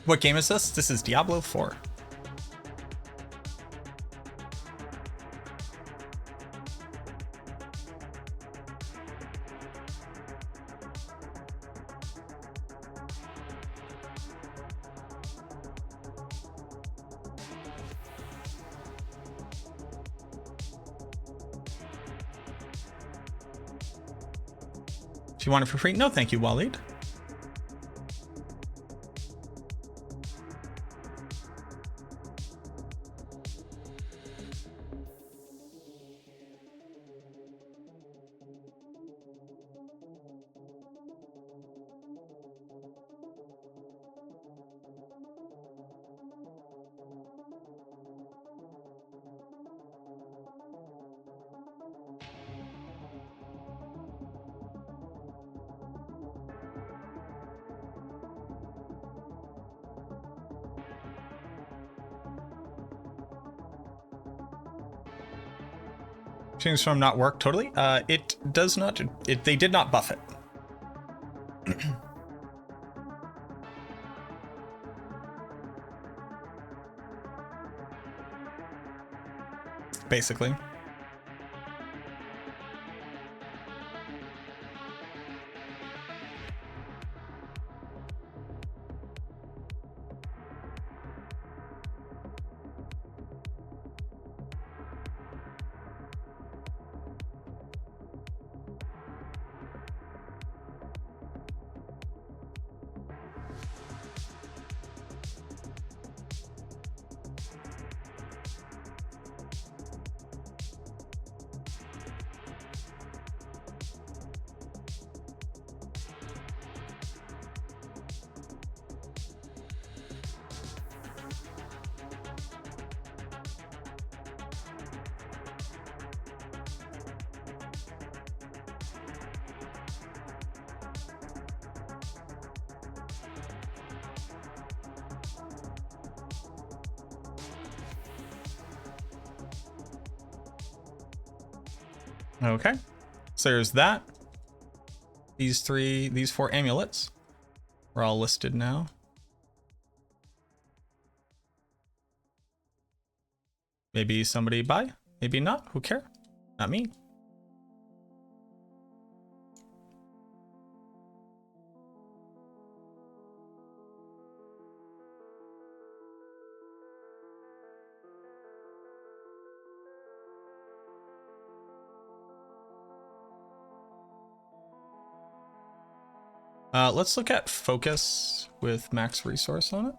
What game is this? This is Diablo 4. If you want it for free, no thank you, Waleed. Change from not work totally. It does not. They did not buff it. Basically. Okay, so there's that. These 4 amulets are all listed now. Maybe somebody buy, maybe not. Who care? Not me. Let's look at focus with max resource on it.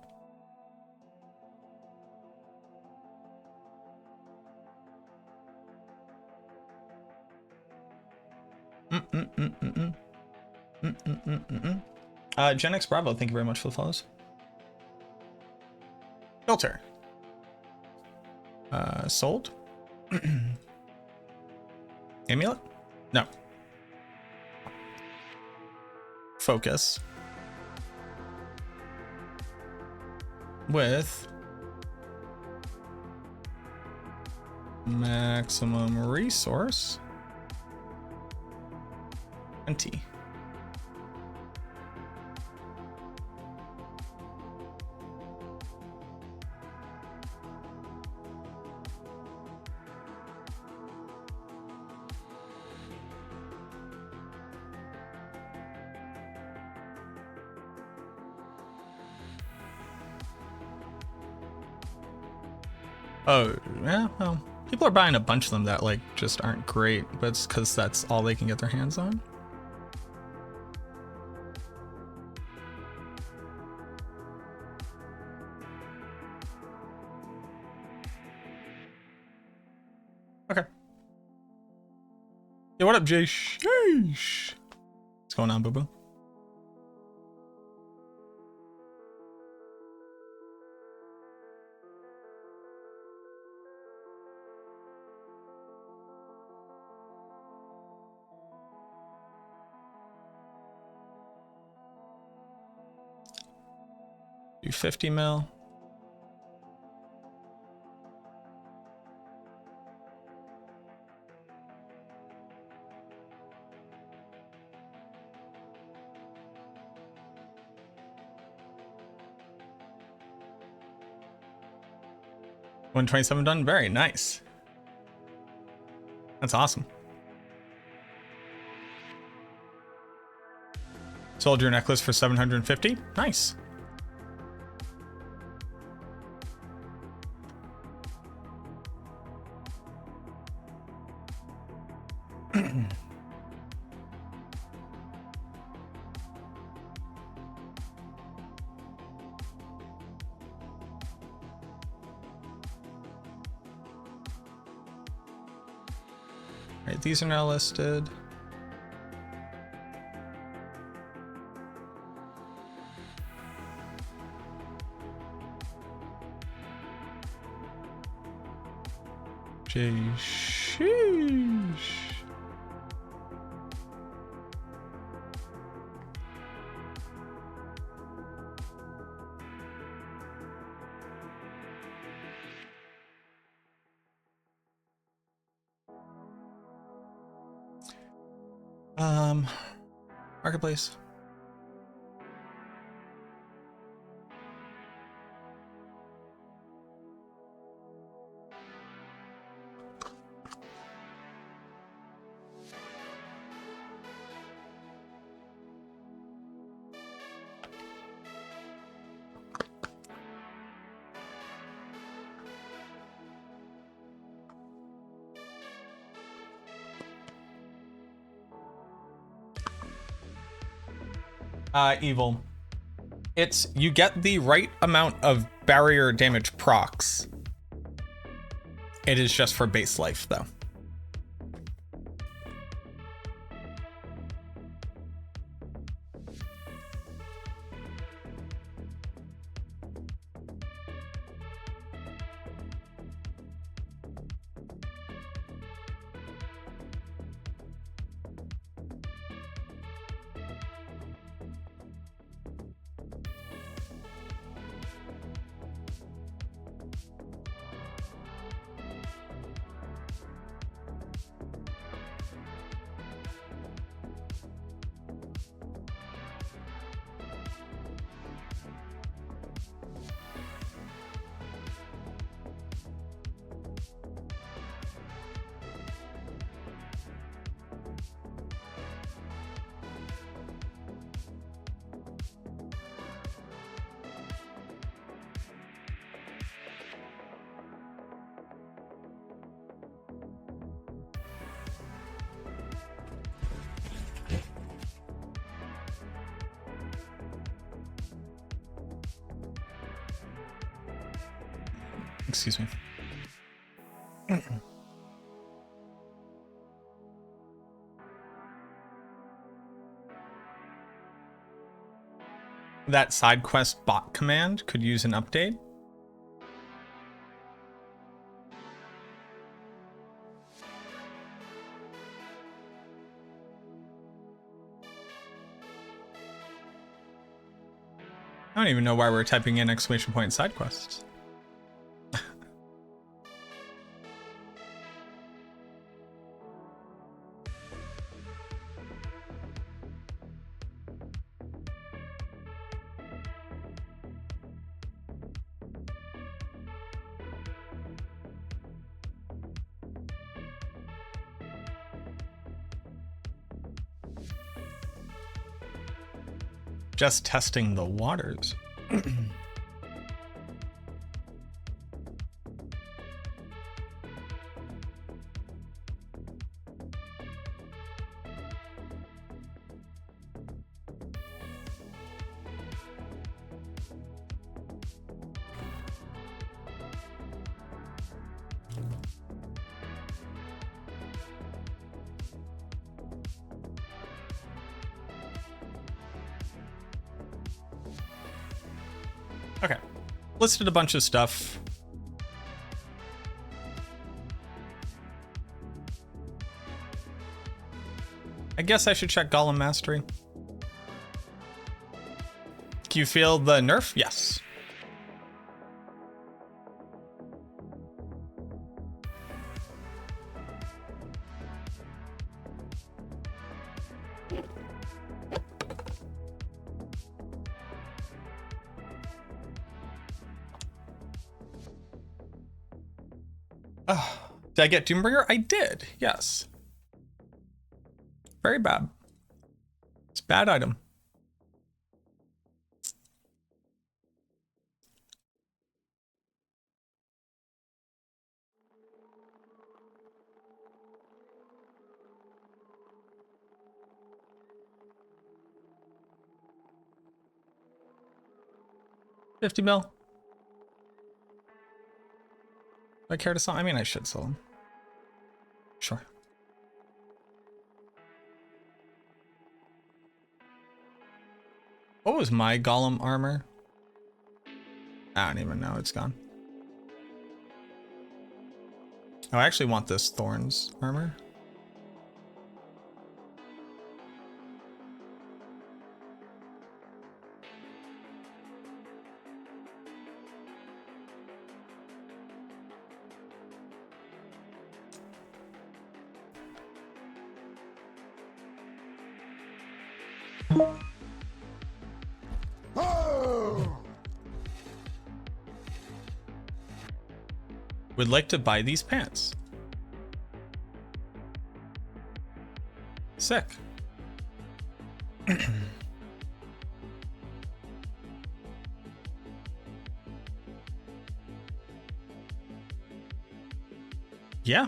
Gen X Bravo, thank you very much for the follows. Filter. Sold. Amulet? No. Focus. With maximum resource 20. Oh, yeah, well, people are buying a bunch of them that, like, just aren't great, but it's because that's all they can get their hands on. Okay. Yo, what up, Jay? Sheesh. What's going on, boo-boo? Do 50 mil. 127 done. Very nice. That's awesome. Sold your necklace for 750. Nice. Alright, these are now listed. Sheesh. Marketplace. Evil. It's you get the right amount of barrier damage procs. It is just for base life though. Excuse me. That side quest bot command could use an update. I don't even know why we're typing in exclamation point side quests. Just testing the waters. Okay, listed a bunch of stuff. I guess I should check Golem Mastery. Can you feel the nerf? Yes. Did I get Doombringer? I did, yes. Very bad. It's a bad item. $50 mil. Do I care to sell? I mean, I should sell them. Sure. What was my golem armor? I don't even know. It's gone. Oh, I actually want this Thorns armor. Would like to buy these pants. Sick. Yeah.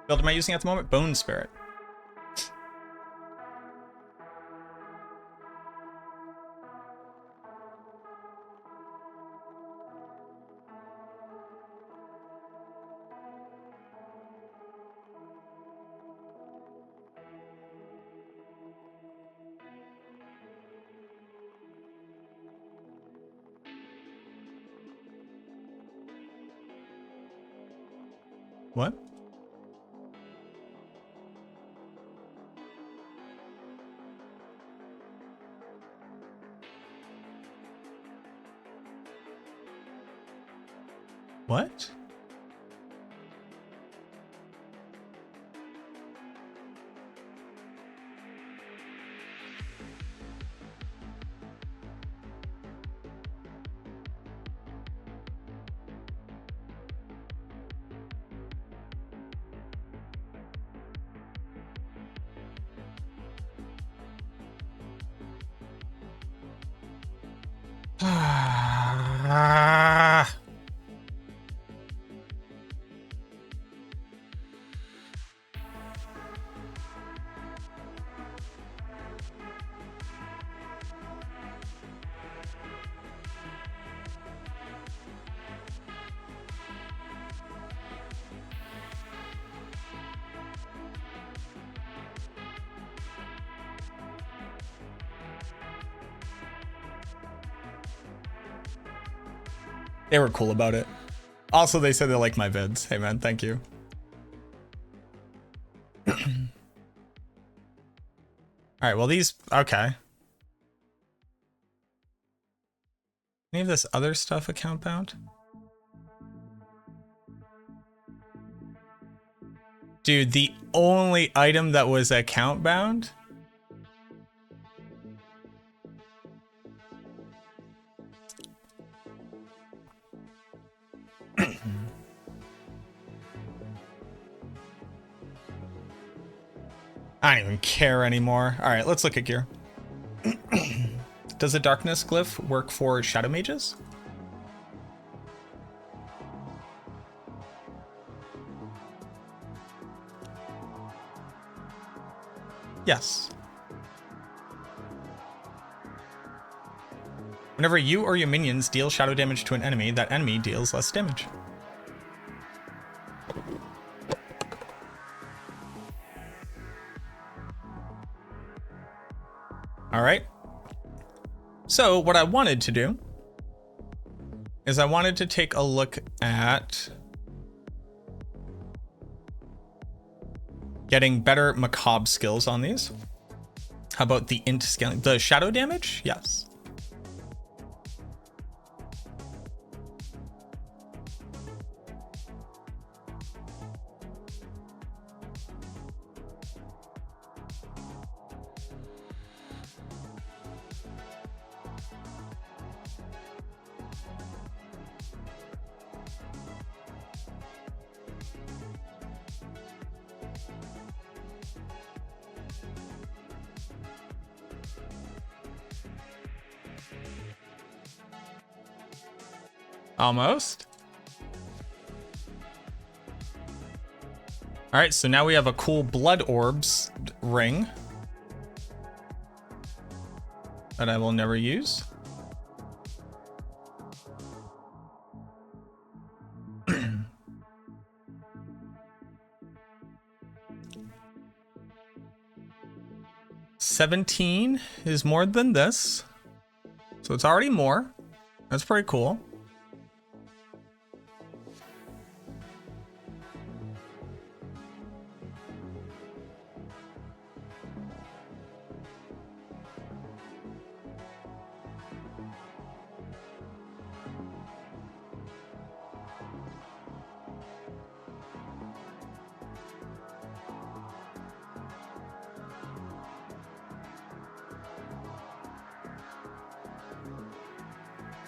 Build am I using at the moment? Bone Spirit. What? What? They were cool about it. Also, they said they like my vids. Hey man, thank you. All right, well these, okay. Any of this other stuff account bound? Dude, the only item that was account bound? I don't even care anymore. All right, let's look at gear. Does the darkness glyph work for shadow mages? Yes. Whenever you or your minions deal shadow damage to an enemy, that enemy deals less damage. All right. So what I wanted to do is I wanted to take a look at Getting better macabre skills on these. How about the int scaling? The shadow damage? Yes. Almost. All right, so now we have a cool blood orbs ring that I will never use. $17 is more than this, so it's already more. That's pretty cool.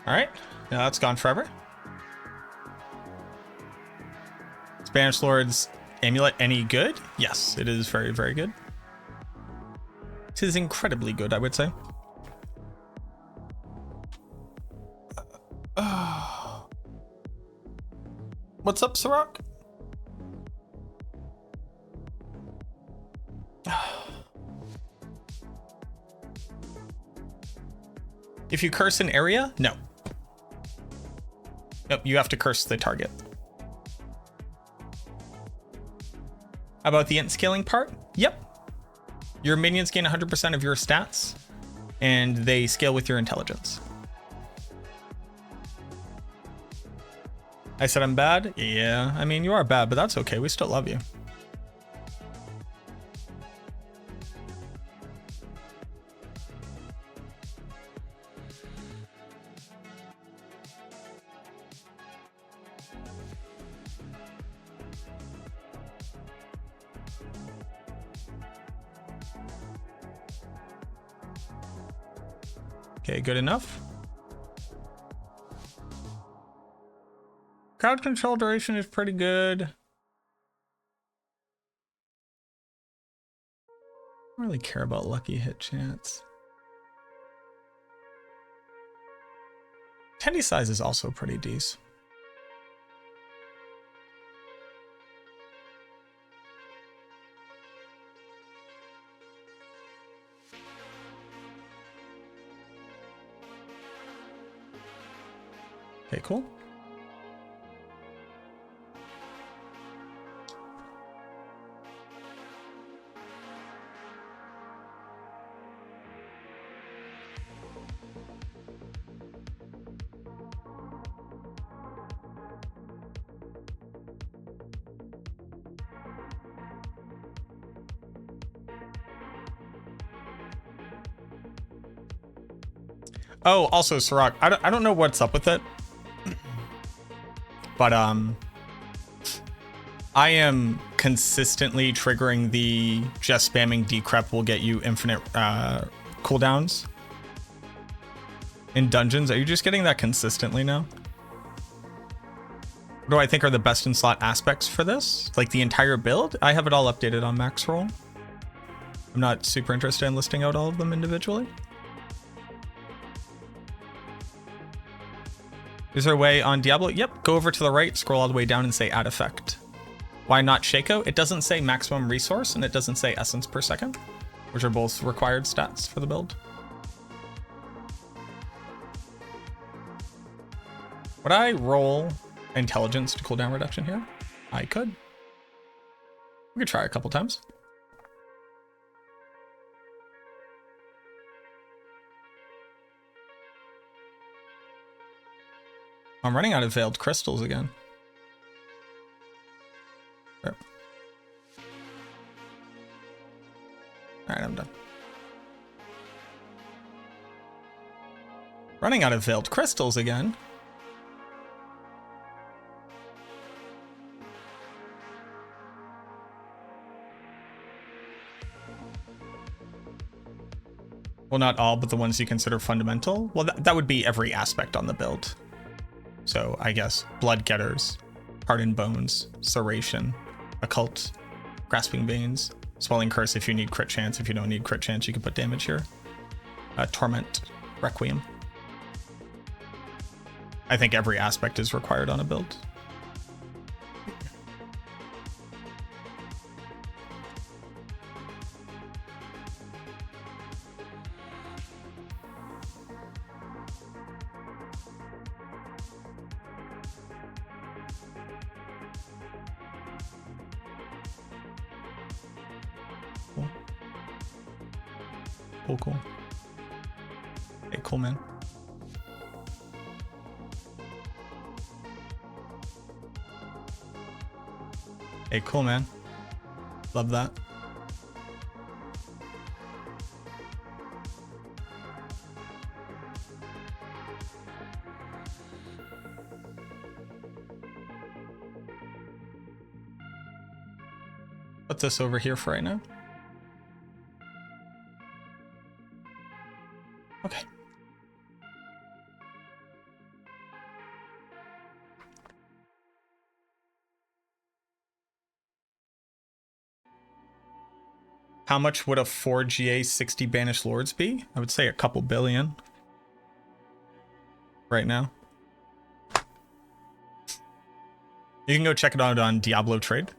All right, now that's gone forever. Spanish Lord's amulet, any good? Yes, it is very, very good. It is incredibly good, I would say. What's up, Sirach? If you curse an area, no. Yep, you have to curse the target. How about the int scaling part? Yep. Your minions gain 100% of your stats, and they scale with your intelligence. I said I'm bad? Yeah, I mean, you are bad, but that's okay. We still love you. Okay, good enough. Crowd control duration is pretty good. I don't really care about lucky hit chance. Attendee size is also pretty decent. Okay, cool. Oh, also, Sirach, I don't know what's up with it. But I am consistently triggering the just spamming decrep will get you infinite cooldowns in dungeons. Are you just getting that consistently now? What do I think are the best in slot aspects for this? Like the entire build? I have it all updated on max roll. I'm not super interested in listing out all of them individually. Is there a way on Diablo? Yep, go over to the right, scroll all the way down and say add effect. Why not Shaco? It doesn't say maximum resource and it doesn't say essence per second, which are both required stats for the build. Would I roll intelligence to cooldown reduction here? I could. We could try a couple times. I'm running out of veiled crystals again. There. Running out of veiled crystals again. Well, not all, but the ones you consider fundamental. Well, that would be every aspect on the build. So I guess Blood Getters, Hardened Bones, Serration, Occult, Grasping Veins, Swelling Curse if you need crit chance. If you don't need crit chance, you can put damage here. Torment, Requiem. I think every aspect is required on a build. Cool. Hey, cool, man. Hey, cool, man. Love that. Put this over here for right now. Okay. How much would a 4GA 60 Banished Lords be? I would say a couple billion. Right now. You can go check it out on Diablo Trade.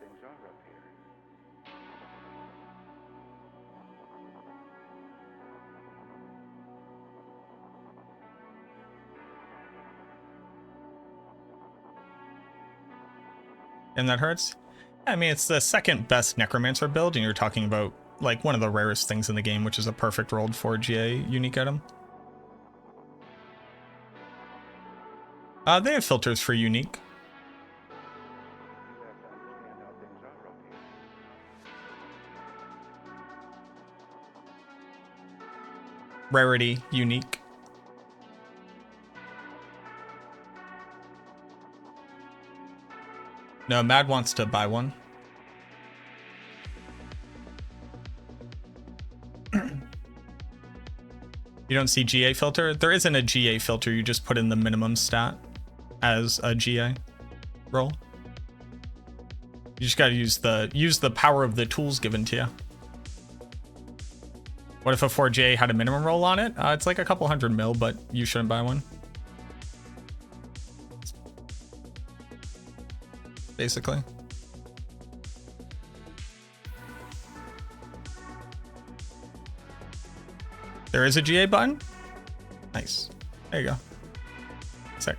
And that hurts? I mean, it's the second best Necromancer build, and you're talking about like one of the rarest things in the game, which is a perfect rolled 4GA unique item. They have filters for unique. Rarity, unique. No, Mad wants to buy one. You don't see GA filter? There isn't a GA filter, you just put in the minimum stat as a GA roll. You just gotta use the power of the tools given to you. What if a 4GA had a minimum roll on it? It's like a couple hundred mil, but you shouldn't buy one. Basically. There is a GA button? Nice. There you go. Sick.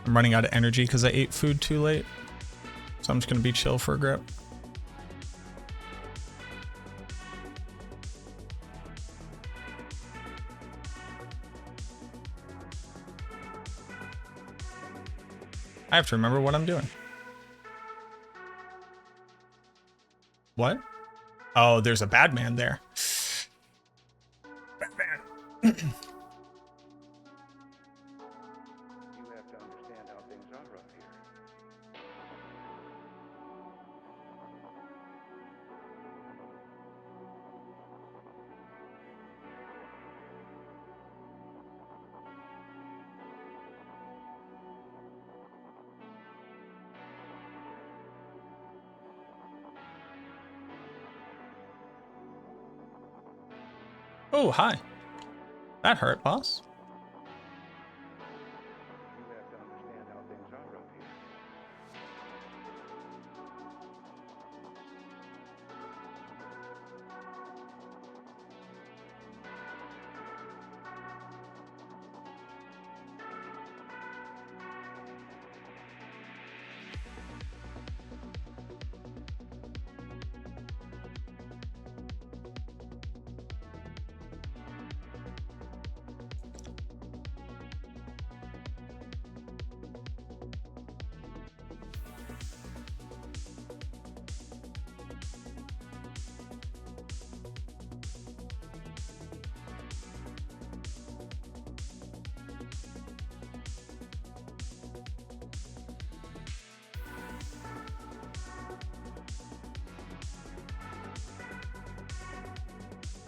I'm running out of energy because I ate food too late. So I'm just going to be chill for a grip. I have to remember what I'm doing. What? Oh, there's a bad man there. Batman. You have to understand how things are up here. Oh, hi. That hurt, boss. You have to understand how things are up here.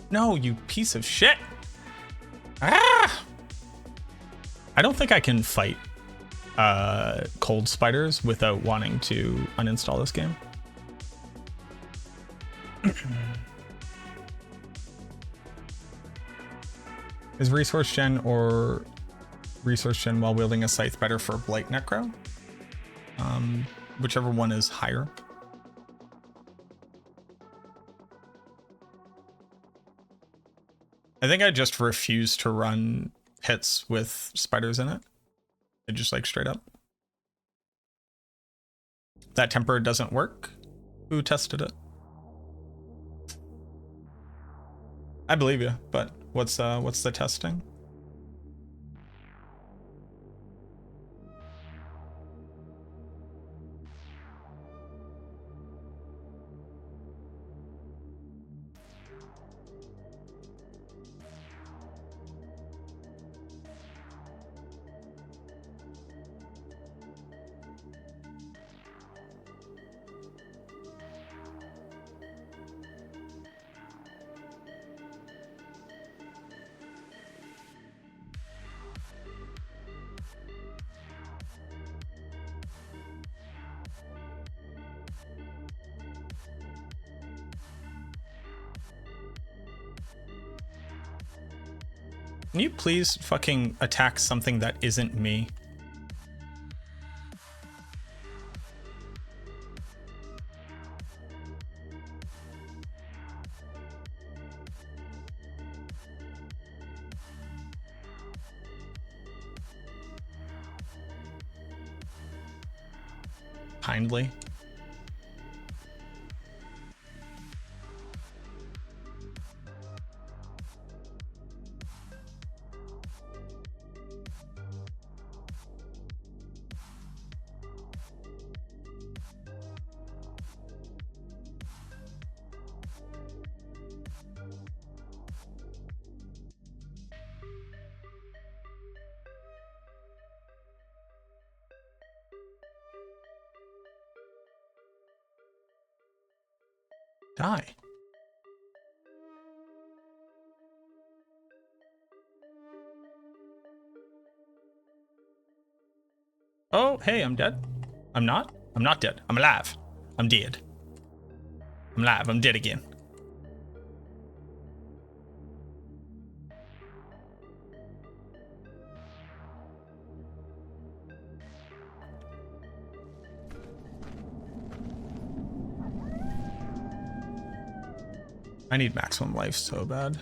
No, you piece of shit. Ah! I don't think I can fight cold spiders without wanting to uninstall this game. Is resource gen or resource gen while wielding a scythe better for Blight Necro? Whichever one is higher. I think I just refuse to run hits with spiders in it. It just like straight up. That temper doesn't work. Who tested it? I believe you, but what's the testing? Can you please fucking attack something that isn't me? Kindly. Die. Oh, hey, I'm dead. I'm not? I'm not dead. I'm alive. I'm dead. I'm alive. I'm dead again. I need maximum life so bad.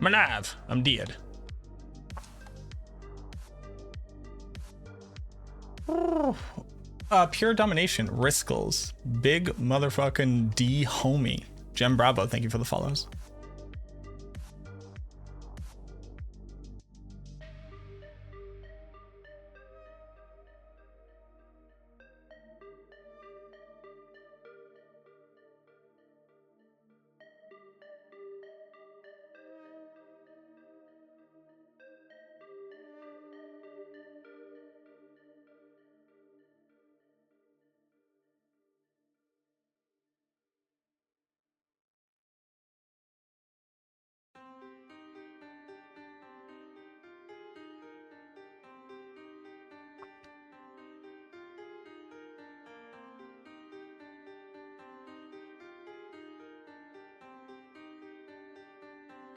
I'm alive. I'm dead. Pure Domination, Riskles, big motherfucking D homie. Gem Bravo, thank you for the follows.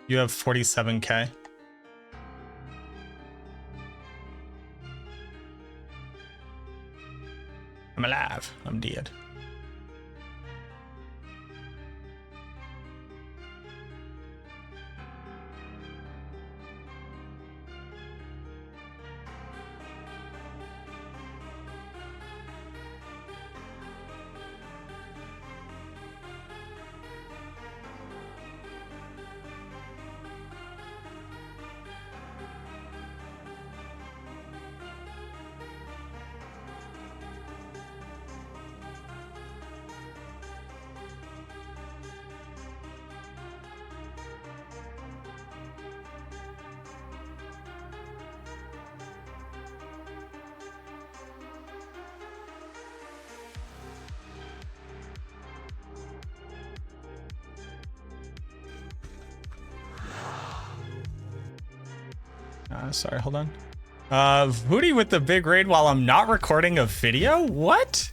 You have 47k. I'm alive. I'm dead. Sorry, hold on. Voodie with the big raid while I'm not recording a video? What?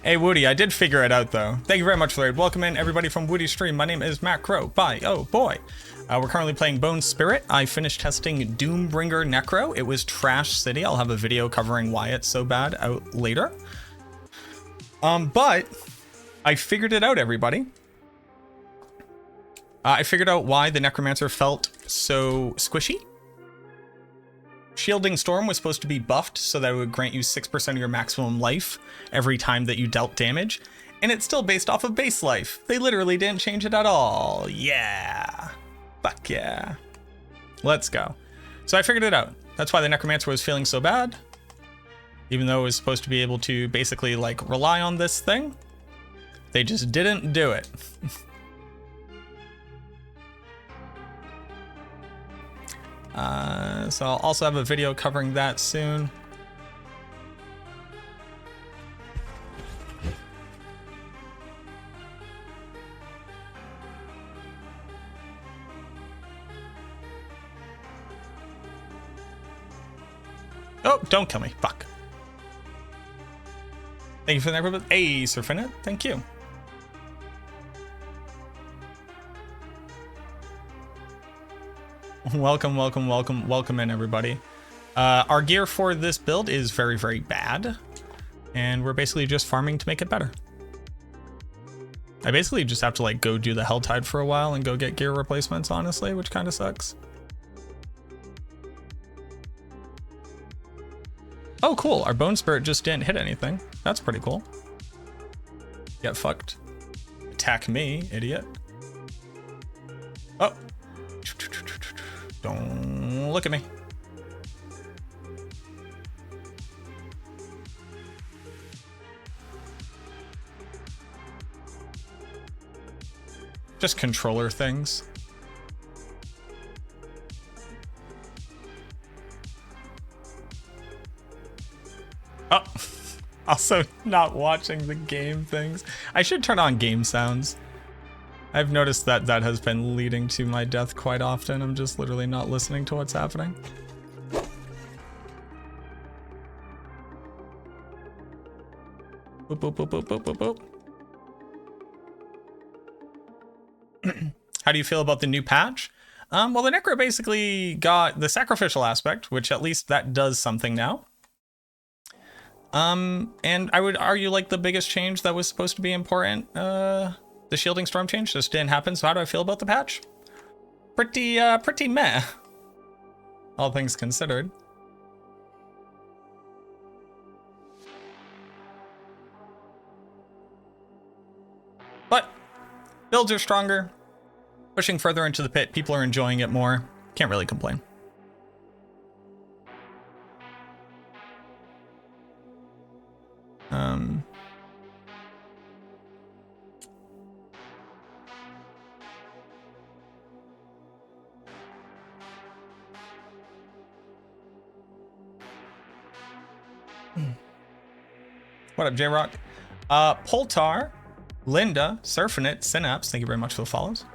Hey, Woody, I did figure it out, though. Thank you very much for the raid. Welcome in, everybody from Woody's stream. My name is Matt Crow. Bye. Oh, boy. We're currently playing Bone Spirit. I finished testing Doombringer Necro. It was Trash City. I'll have a video covering why it's so bad out later. But I figured it out, everybody. I figured out why the Necromancer felt so squishy. Shielding Storm was supposed to be buffed so that it would grant you 6% of your maximum life every time that you dealt damage, and it's still based off of base life. They literally didn't change it at all. Yeah. Fuck yeah. Let's go. So I figured it out. That's why the Necromancer was feeling so bad. Even though it was supposed to be able to basically like rely on this thing, they just didn't do it. So I'll also have a video covering that soon. Oh, don't kill me. Fuck. Thank you for that. Hey, Surfinit. Thank you. Welcome in, everybody. Our gear for this build is very, very bad, and we're basically just farming to make it better. I basically just have to like go do the Helltide for a while and go get gear replacements, honestly, which kind of sucks. Oh, cool. Our Bone Spirit just didn't hit anything. That's pretty cool. Get fucked. Attack me, idiot. Oh. Don't look at me. Just controller things. Oh, also not watching the game things. I should turn on game sounds. I've noticed that that has been leading to my death quite often. I'm just literally not listening to what's happening. Boop, boop, boop, boop, boop, boop, boop. How do you feel about the new patch? Well, the Necro basically got the sacrificial aspect, which at least that does something now. And I would argue like the biggest change that was supposed to be important, the Shielding Storm change just didn't happen. So how do I feel about the patch? Pretty meh, all things considered. But builds are stronger, pushing further into the pit. People are enjoying it more. Can't really complain. What up, J-Rock? Poltar, Linda, Surfinit, Synapse, thank you very much for the follows.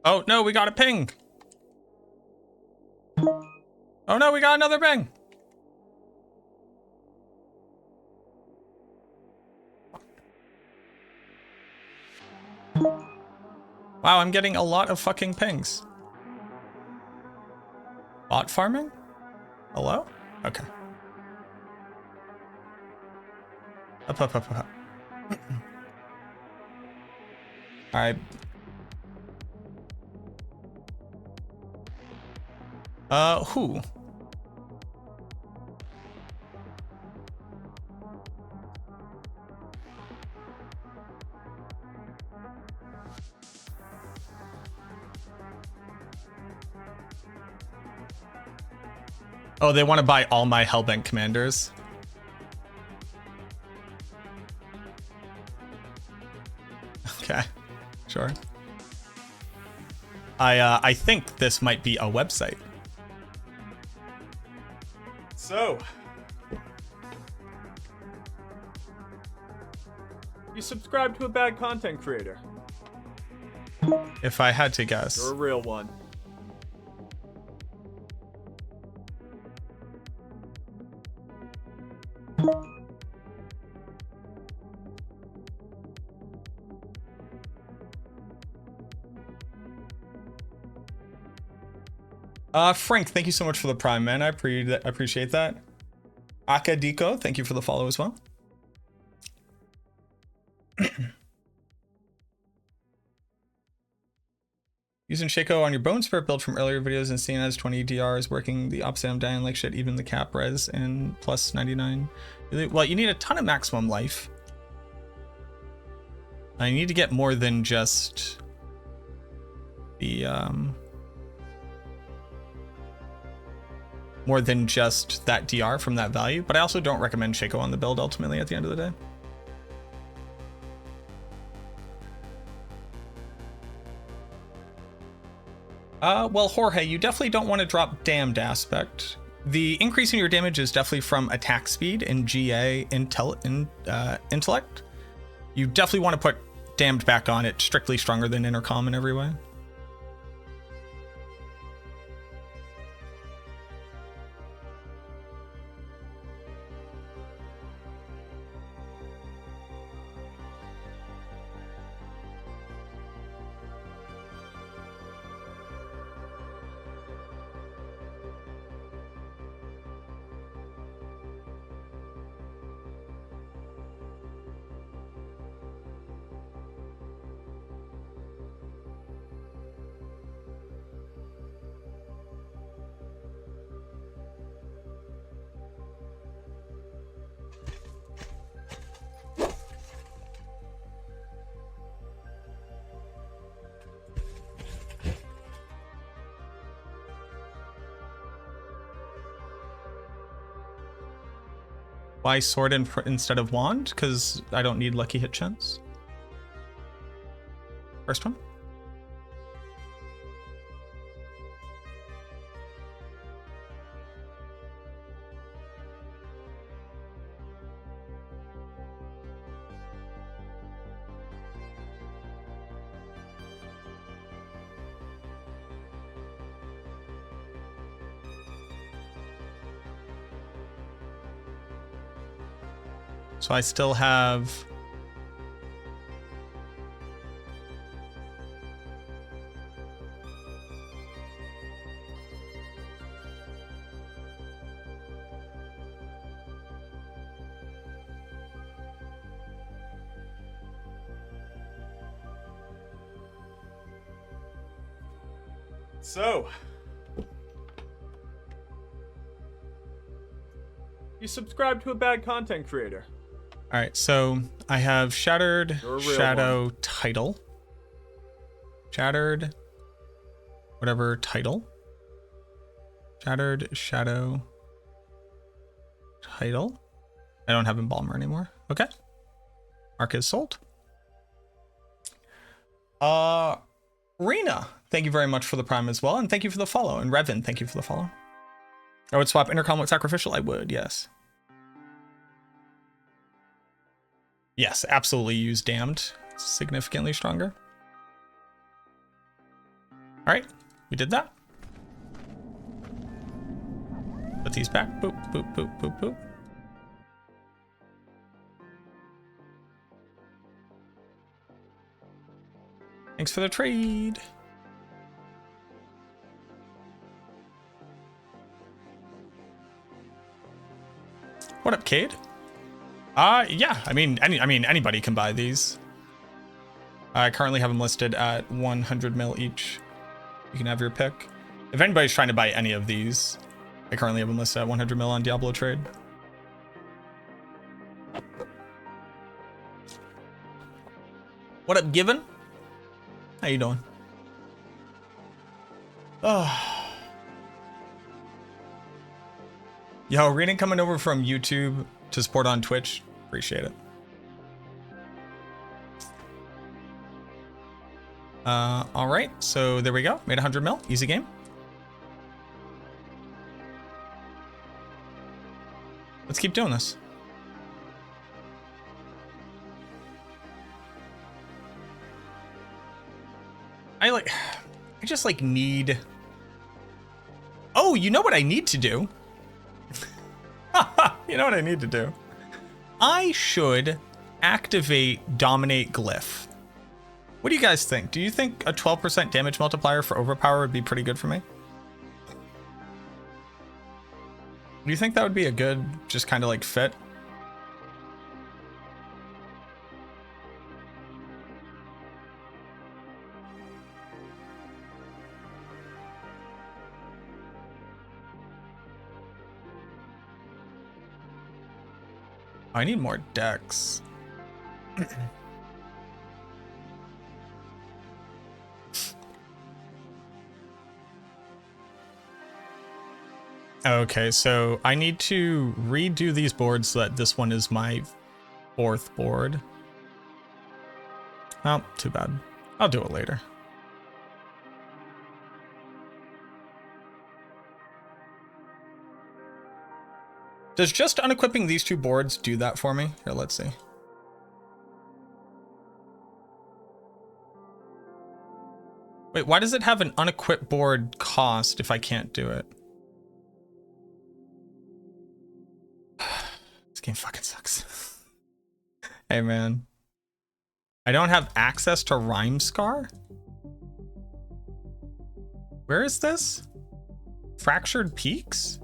Oh no, we got a ping. Oh no, we got another ping. Wow, I'm getting a lot of fucking pings. Bot farming? Hello? Okay. Up. Alright. Who? Oh, they want to buy all my Hellbent commanders. Okay, sure. I think this might be a website. So, You subscribe to a bad content creator. if I had to guess. You're a real one. Frank, thank you so much for the Prime, man. I appreciate that. Akadiko, thank you for the follow as well. Using Shaco on your Bone Spirit build from earlier videos and seeing as 20 DR is working the opposite, I'm dying like shit, even the cap res and plus 99. Well, you need a ton of maximum life. I need to get more than just the, more than just that DR from that value, but I also don't recommend Shaco on the build ultimately at the end of the day. Well, Jorge, you definitely don't want to drop Damned Aspect. The increase in your damage is definitely from attack speed and GA intellect. You definitely want to put Damned back on it, strictly stronger than Intercom in every way. Why sword instead of wand? Because I don't need lucky hit chance. First one. So I still have You subscribe to a bad content creator. all right, so I have Shattered You're a real Shadow title. Shattered whatever title. Shattered Shadow title. I don't have Embalmer anymore. Okay. Mark is sold. Rena, thank you very much for the Prime as well, and thank you for the follow. And Revan, thank you for the follow. I would swap Intercom with Sacrificial. I would, yes. Yes, absolutely use Damned. It's significantly stronger. All right, we did that. Put these back. Boop, boop, boop, boop, boop. Thanks for the trade. What up, Cade? Yeah, I mean anybody can buy these. I currently have them listed at 100 mil each. You can have your pick. If anybody's trying to buy any of these, I currently have them listed at 100 mil on Diablo Trade. What up, Given? How you doing? Oh. Yo, reading coming over from YouTube to support on Twitch. Appreciate it. All right, so there we go. Made 100 mil. Easy game. Let's keep doing this. I just like need. Oh, you know what I need to do? You know what I need to do? I should activate Dominate Glyph. What do you guys think? Do you think a 12% damage multiplier for Overpower would be pretty good for me? Do you think that would be a good, just kind of like fit? I need more decks. Okay, so I need to redo these boards so that this one is my 4th board. Oh, too bad. I'll do it later. Does just unequipping these 2 boards do that for me? Here, let's see. Wait, why does it have an unequipped board cost if I can't do it? This game fucking sucks. Hey, man. I don't have access to Rhymescar? Where is this? Fractured Peaks?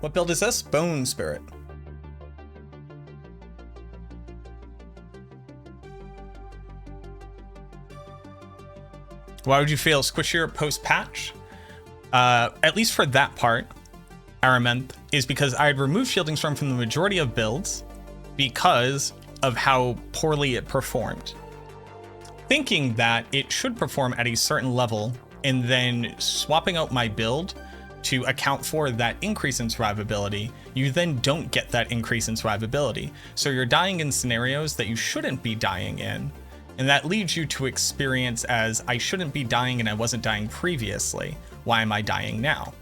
What build is this? Bone Spirit. Why would you feel squishier post-patch? At least for that part, Aramenth, is because I had removed Shielding Storm from the majority of builds because of how poorly it performed. Thinking that it should perform at a certain level and then swapping out my build to account for that increase in survivability, you then don't get that increase in survivability. So you're dying in scenarios that you shouldn't be dying in. And that leads you to experience as, I shouldn't be dying and I wasn't dying previously. Why am I dying now?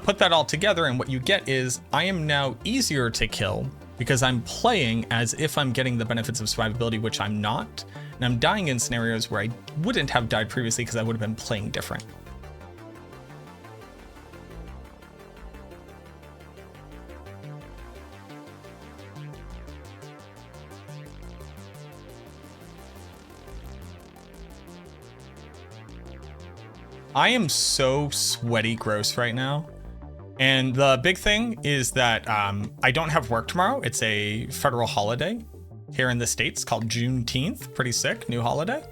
Put that all together and what you get is, I am now easier to kill because I'm playing as if I'm getting the benefits of survivability, which I'm not. And I'm dying in scenarios where I wouldn't have died previously because I would have been playing different. I am so sweaty gross right now. And the big thing is that I don't have work tomorrow. It's a federal holiday here in the States called Juneteenth. Pretty sick, new holiday.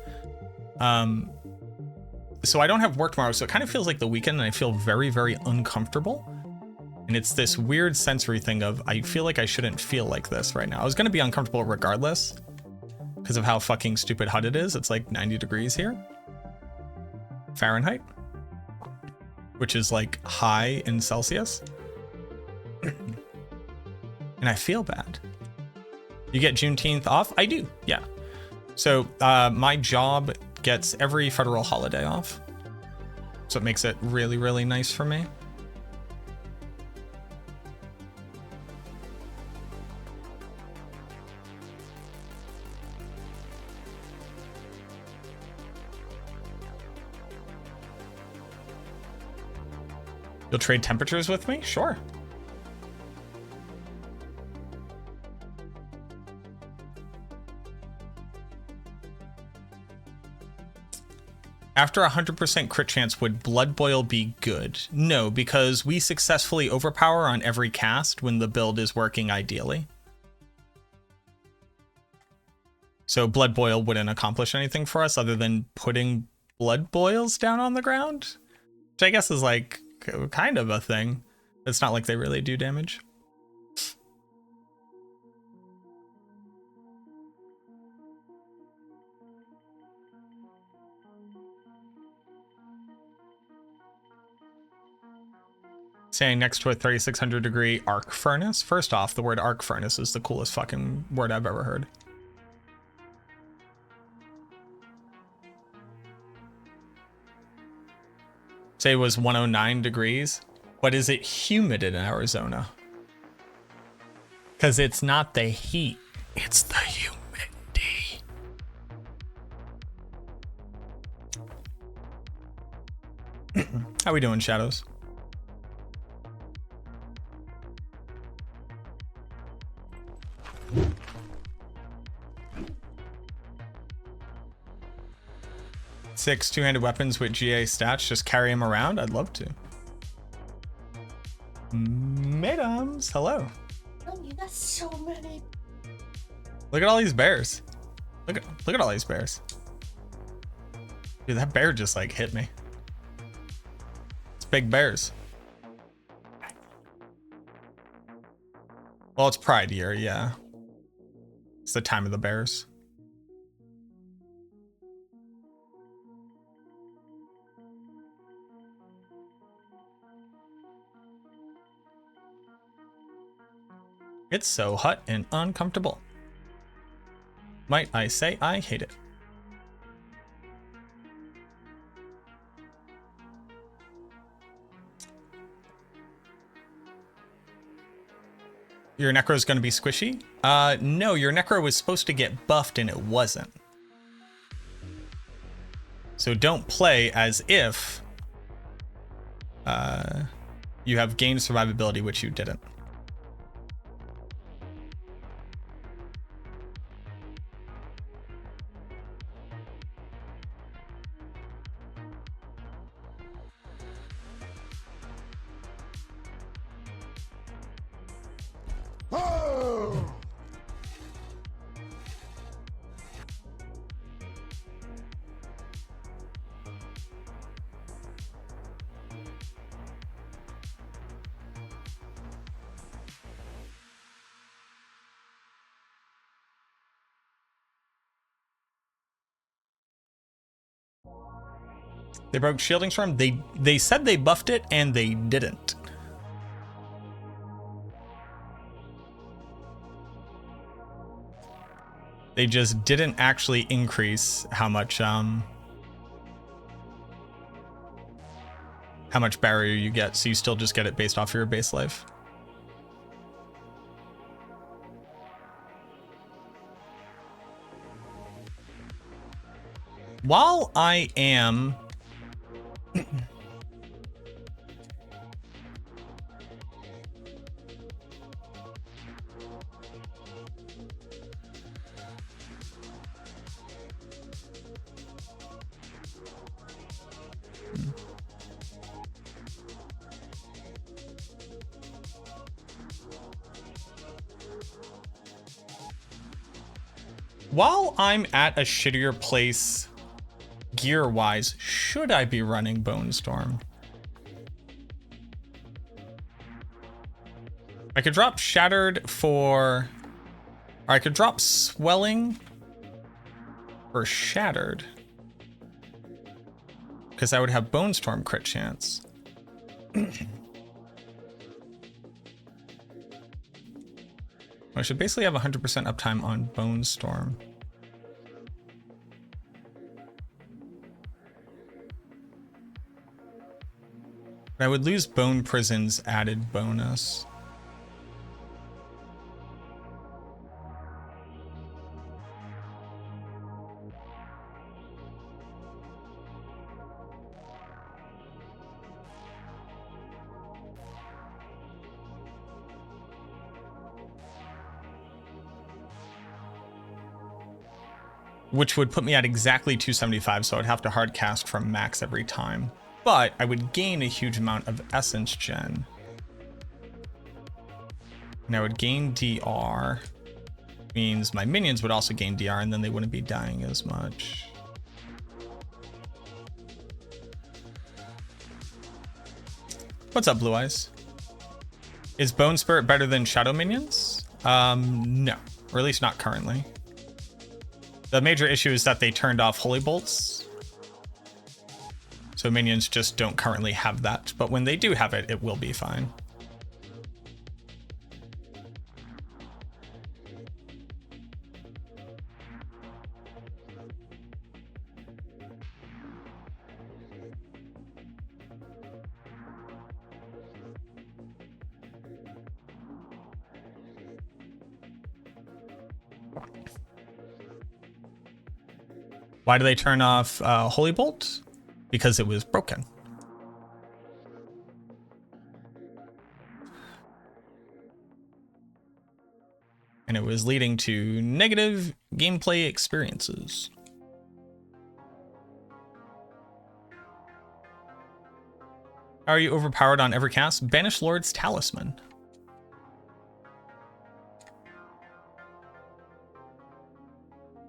So I don't have work tomorrow, so it kind of feels like the weekend and I feel very, very uncomfortable. And it's this weird sensory thing of, I feel like I shouldn't feel like this right now. I was gonna be uncomfortable regardless because of how fucking stupid hot it is. It's like 90 degrees here. Fahrenheit, which is like high in Celsius. And I feel bad. You get Juneteenth off? I do, yeah. So my job gets every federal holiday off. So it makes it really, really nice for me. You'll trade temperatures with me? Sure. After 100% crit chance, would Blood Boil be good? No, because we successfully overpower on every cast when the build is working ideally. So Blood Boil wouldn't accomplish anything for us other than putting blood boils down on the ground, which I guess is like kind of a thing. It's not like they really do damage. Standing next to a 3600 degree arc furnace. First off, the word arc furnace is the coolest fucking word I've ever heard. Say it was 109 degrees, but is it humid in Arizona? Because it's not the heat, it's the humidity. How we doing, Shadows? Six two-handed weapons with GA stats, just carry him around. I'd love to. Madams, hello. Oh, you got so many. Look at all these bears. Look at all these bears. Dude, that bear just like hit me. It's big bears. Well, it's Pride Year, yeah. It's the time of the bears. It's so hot and uncomfortable. Might I say I hate it. Your Necro is going to be squishy? No, your Necro was supposed to get buffed and it wasn't. So don't play as if you have gained survivability, which you didn't. They broke Shielding Storm. They said they buffed it and they didn't. They just didn't actually increase how much barrier you get, so you still just get it based off your base life. While I am at a shittier place gear-wise, should I be running Bone Storm? I could drop Shattered or I could drop Swelling for Shattered, because I would have Bone Storm crit chance. I should basically have 100% uptime on Bone Storm. But I would lose Bone Prison's added bonus. which would put me at exactly 275, so I'd have to hard cast from max every time. But I would gain a huge amount of essence gen. And I would gain DR. Means my minions would also gain DR, and then they wouldn't be dying as much. What's up, Blue Eyes? Is Bone Spirit better than Shadow Minions? No, or at least not currently. The major issue is that they turned off Holy Bolts. So minions just don't currently have that, but when they do have it, it will be fine. Why do they turn off Holy Bolt? Because it was broken. And it was leading to negative gameplay experiences. How are you overpowered on every cast? Banished Lord's Talisman.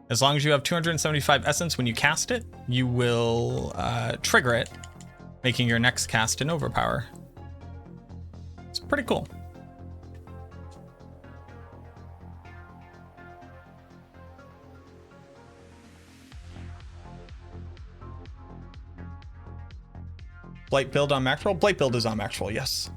As long as you have 275 essence when you cast it, you will trigger it, making your next cast an overpower. It's pretty cool. Blight build on max roll? Blight build is on max roll, yes.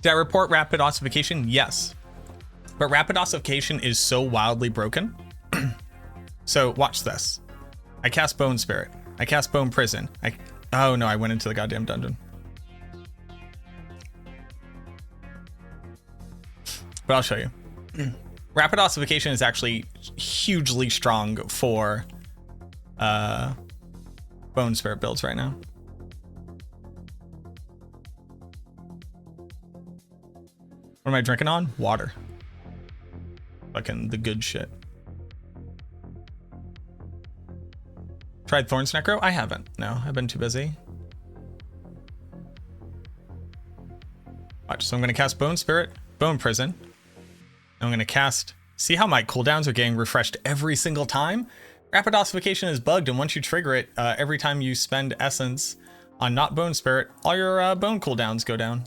Did I report rapid ossification? Yes. But rapid ossification is so wildly broken. So watch this. I cast Bone Spirit. I cast Bone Prison. Oh no, I went into the goddamn dungeon. But I'll show you. Rapid ossification is actually hugely strong for Bone Spirit builds right now. What am I drinking on? Water. Fucking the good shit. Tried Thorns Necro? I haven't. No, I've been too busy. Watch, so I'm gonna cast Bone Spirit, Bone Prison. I'm gonna cast, see how my cooldowns are getting refreshed every single time? Rapid ossification is bugged, and once you trigger it, every time you spend essence on not Bone Spirit, all your bone cooldowns go down.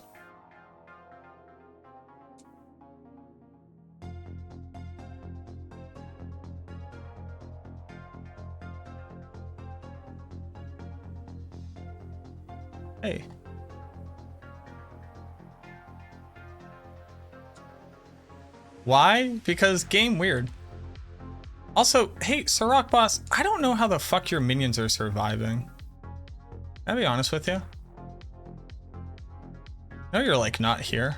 Hey. Why? Because game weird. Also, hey, Sirach Boss, I don't know how the fuck your minions are surviving. Can I be honest with you? No, you're like not here.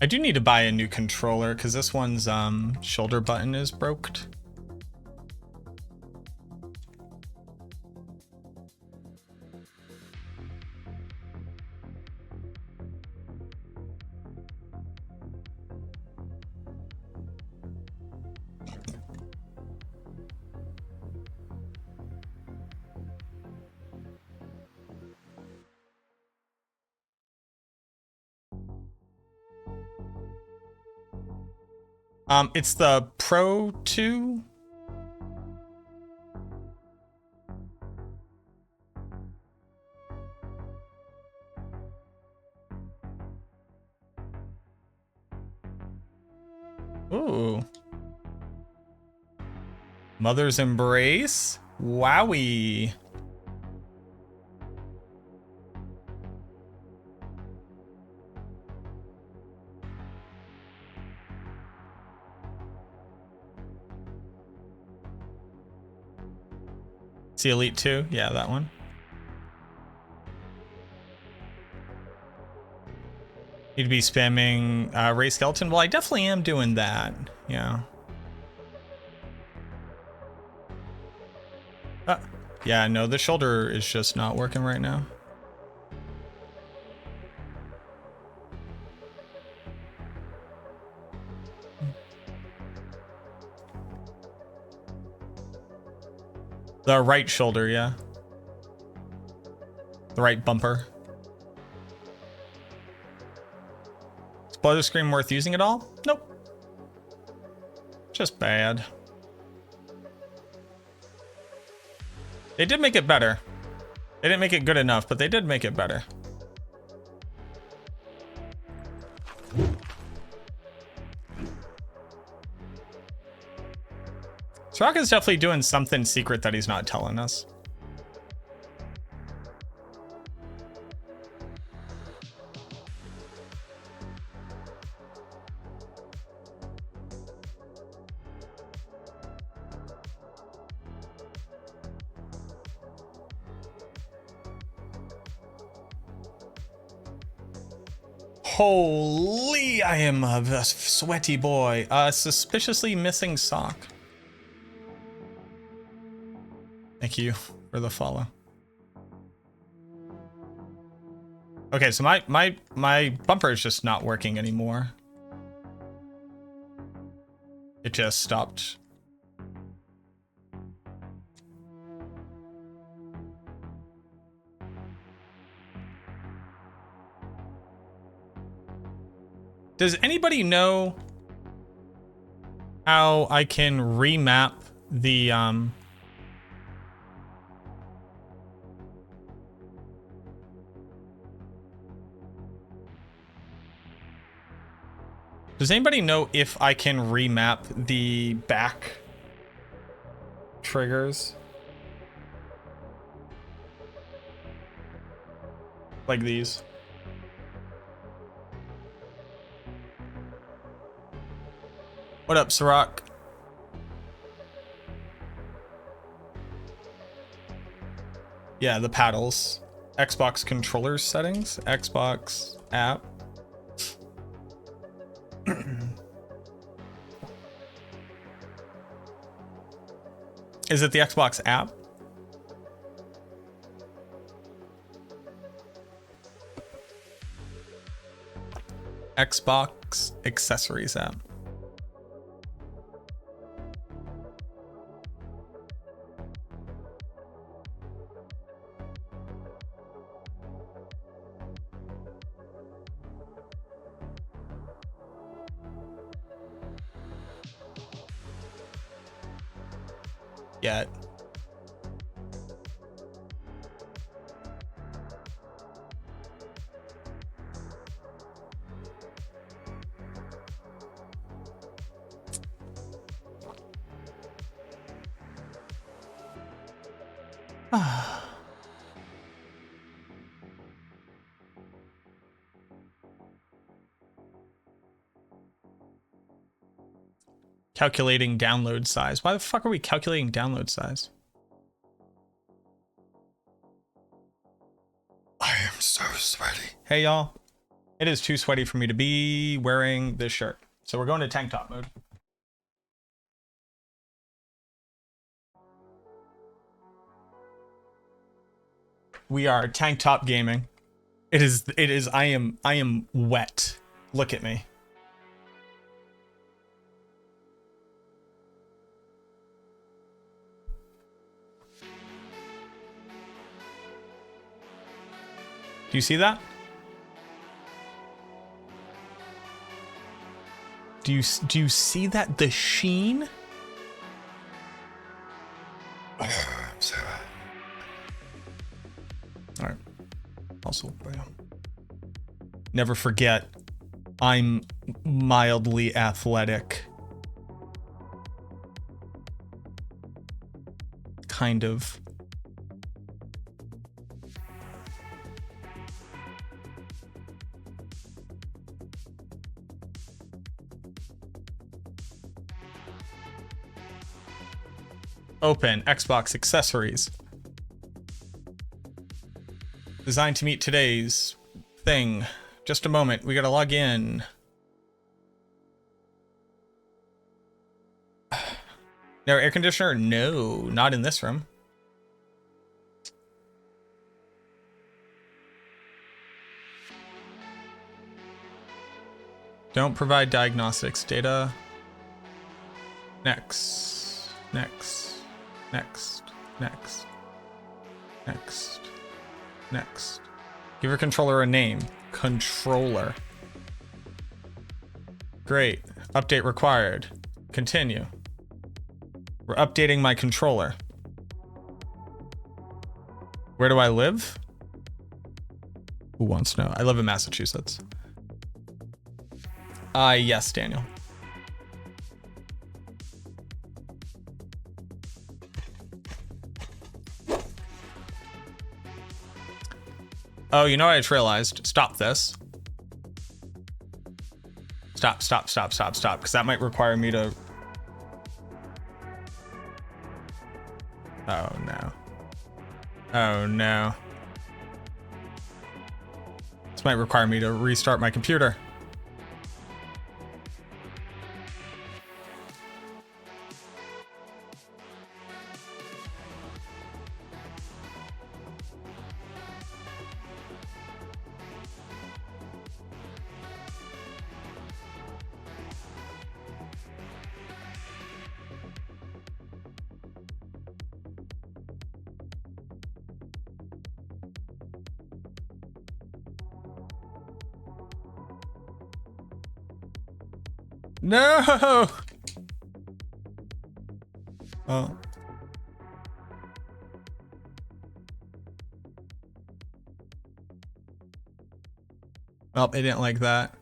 I do need to buy a new controller because this one's shoulder button is broked. It's the Pro 2. Ooh. Mother's Embrace. Wowie. See Elite 2? Yeah, that one. You'd be spamming Ray Skeleton? Well, I definitely am doing that. Yeah. Yeah, no, the shoulder is just not working right now. The right shoulder, yeah. The right bumper. Is Blother Screen worth using at all? Nope. Just bad. They did make it better. They didn't make it good enough, but they did make it better. Soraka's definitely doing something secret that he's not telling us. Holy, I am a sweaty boy. Suspiciously missing sock. Thank you for the follow. Okay, so my bumper is just not working anymore. It just stopped. Does anybody know how I can remap the Does anybody know if I can remap the back triggers? Like these. What up, Sirach? Yeah, the paddles. Xbox controllers settings. Xbox app. Is it the Xbox app? Xbox accessories app. Yet. Calculating download size. Why the fuck are we calculating download size? I am so sweaty. Hey y'all. It is too sweaty for me to be wearing this shirt. So we're going to tank top mode. We are tank top gaming. It is I am wet. Look at me. Do you see that? Do you see that? The sheen? Oh, I'm so bad. All right. Also, never forget, I'm mildly athletic. Kind of. Open Xbox accessories. Designed to meet today's thing. Just a moment. We gotta log in. No air conditioner? No, not in this room. Don't provide diagnostics data. Next. Next. Next. Next. Next. Next. Give your controller a name. Controller. Great. Update required. Continue. We're updating my controller. Where do I live? Who wants to know? I live in Massachusetts. Yes, Daniel. Oh, you know what I just realized? Stop this. Stop, because that might require me to... Oh, no. Oh, no. This might require me to restart my computer. No! Oh. Well, they didn't like that.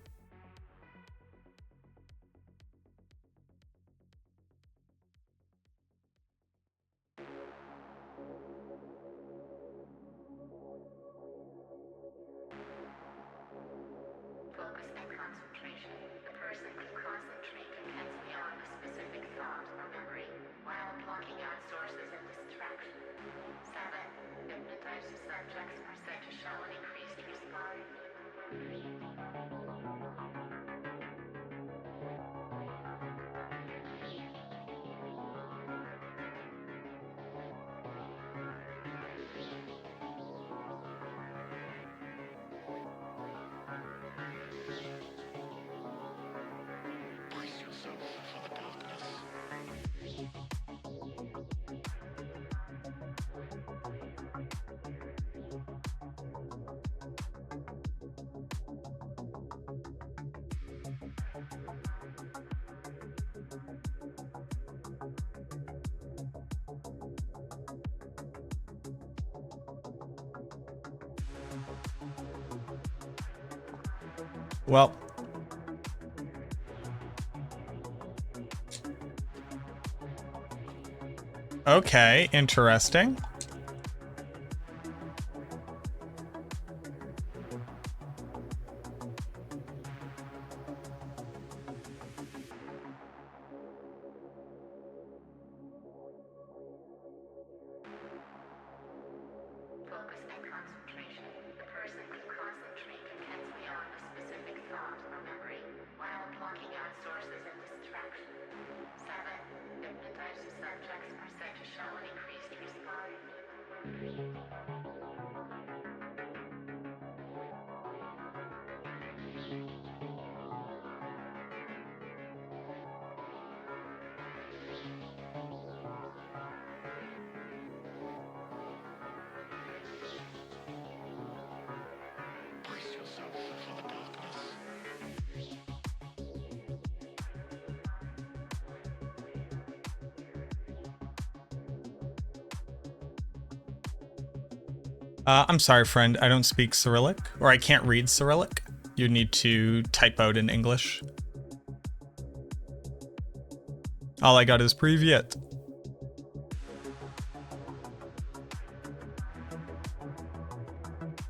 Well, okay, interesting. I'm sorry, friend. I don't speak Cyrillic, or I can't read Cyrillic. You need to type out in English. All I got is Privyet.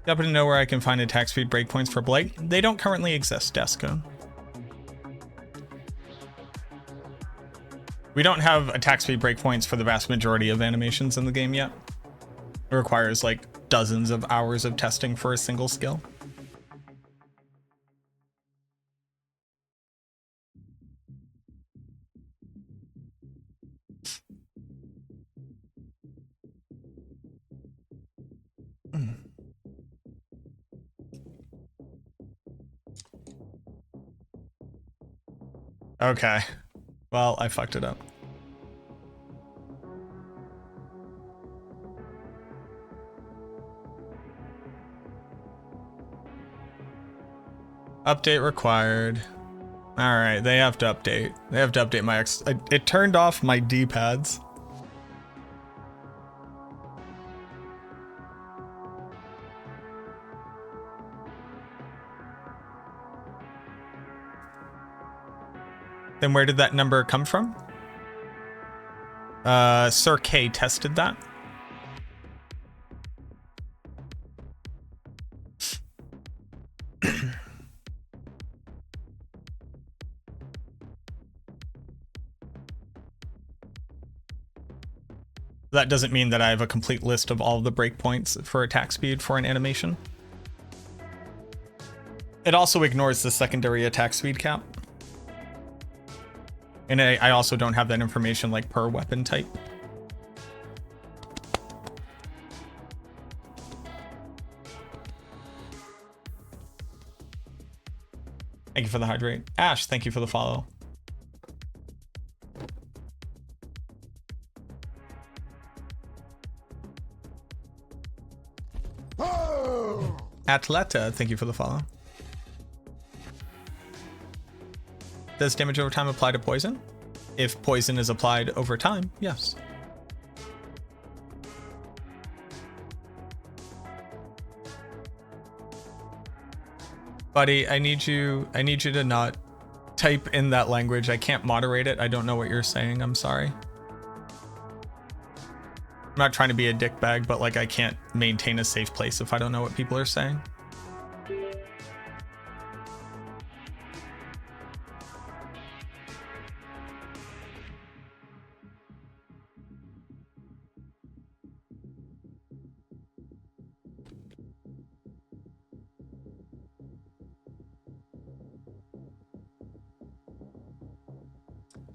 Happen to know where I can find attack speed breakpoints for Blight? They don't currently exist, Desco. We don't have attack speed breakpoints for the vast majority of animations in the game yet. It requires like dozens of hours of testing for a single skill. Okay. Well, I fucked it up. Update required. All right, they have to update. They have to update my it turned off my D-pads. Then where did that number come from? Sir K tested that. That doesn't mean that I have a complete list of all of the breakpoints for attack speed for an animation. It also ignores the secondary attack speed cap. And I also don't have that information like per weapon type. Thank you for the hydrate. Ash, thank you for the follow. Atleta, thank you for the follow. Does damage over time apply to poison? If poison is applied over time, yes. Buddy, I need you to not type in that language. I can't moderate it. I don't know what you're saying. I'm sorry. I'm not trying to be a dickbag, but like I can't maintain a safe place if I don't know what people are saying.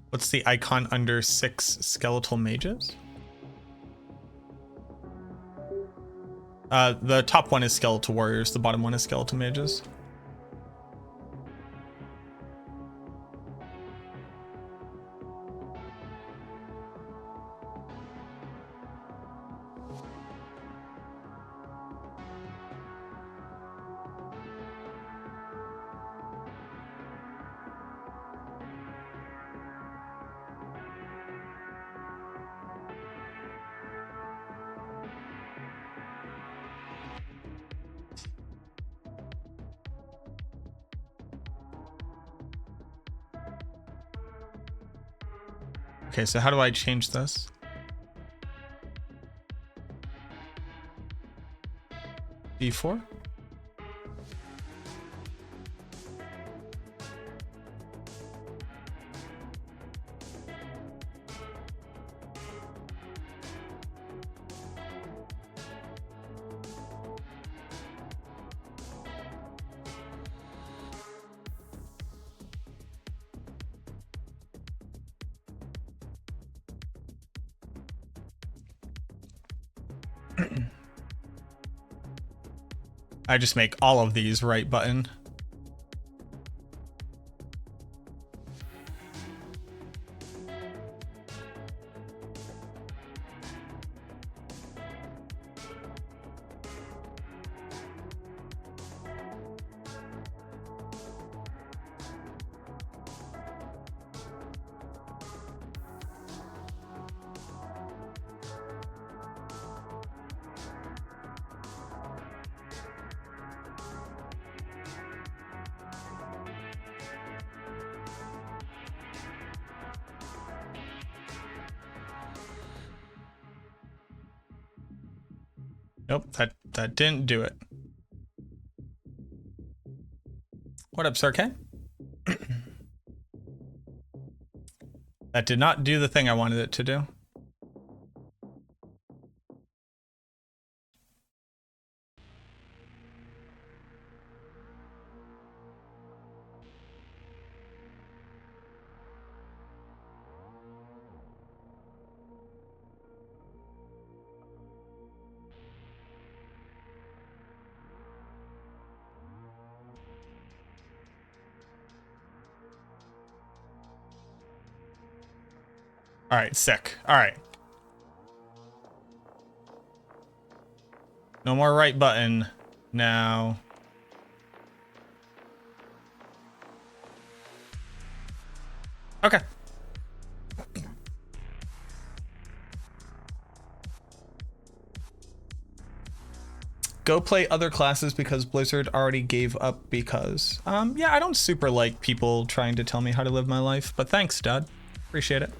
What's the icon under 6 skeletal mages? The top one is skeletal warriors, the bottom one is skeletal mages. Okay, so how do I change this? D4? I just make all of these right button. Nope, that didn't do it. What up, Sir K? That did not do the thing I wanted it to do. All right, sick. All right. No more right button now. Okay. Go play other classes because Blizzard already gave up because. Yeah, I don't super like people trying to tell me how to live my life, but thanks, Dad. Appreciate it.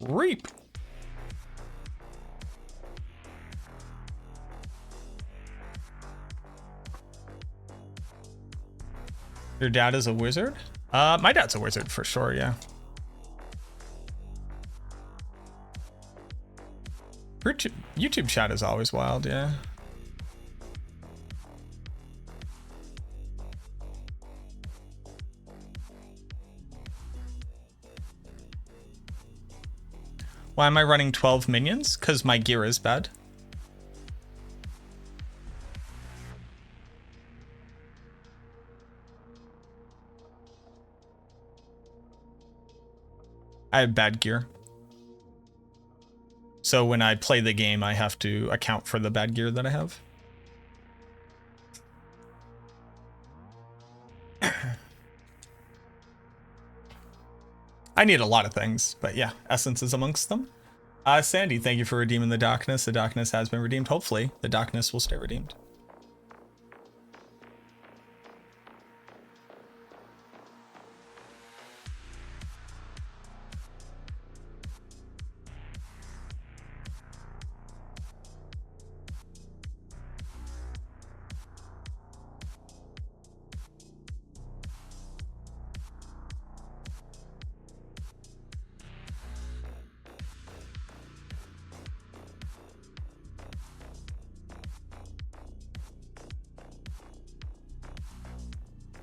Reap. Your dad is a wizard? My dad's a wizard for sure, yeah. YouTube chat is always wild, yeah. Why am I running 12 minions? Because my gear is bad. I have bad gear. So when I play the game, I have to account for the bad gear that I have. I need a lot of things, but yeah, Essence is amongst them. Sandy, thank you for redeeming the darkness. The darkness has been redeemed. Hopefully, the darkness will stay redeemed.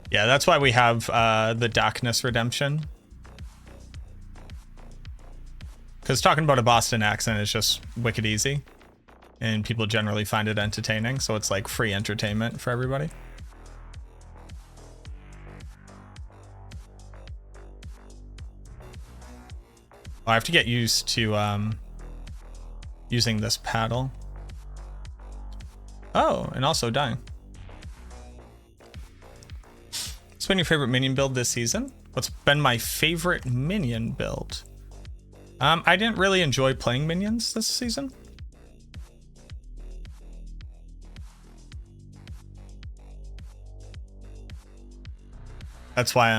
Yeah, that's why we have the Darkness Redemption. Because talking about a Boston accent is just wicked easy. And people generally find it entertaining, so it's like free entertainment for everybody. Oh, I have to get used to using this paddle. Oh, and also dying. What's been your favorite minion build this season? What's been my favorite minion build? I didn't really enjoy playing minions this season. That's why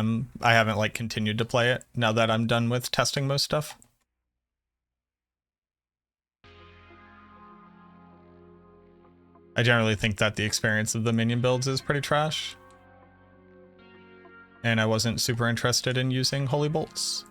I haven't like continued to play it now that I'm done with testing most stuff. I generally think that the experience of the minion builds is pretty trash. And I wasn't super interested in using Holy Bolts.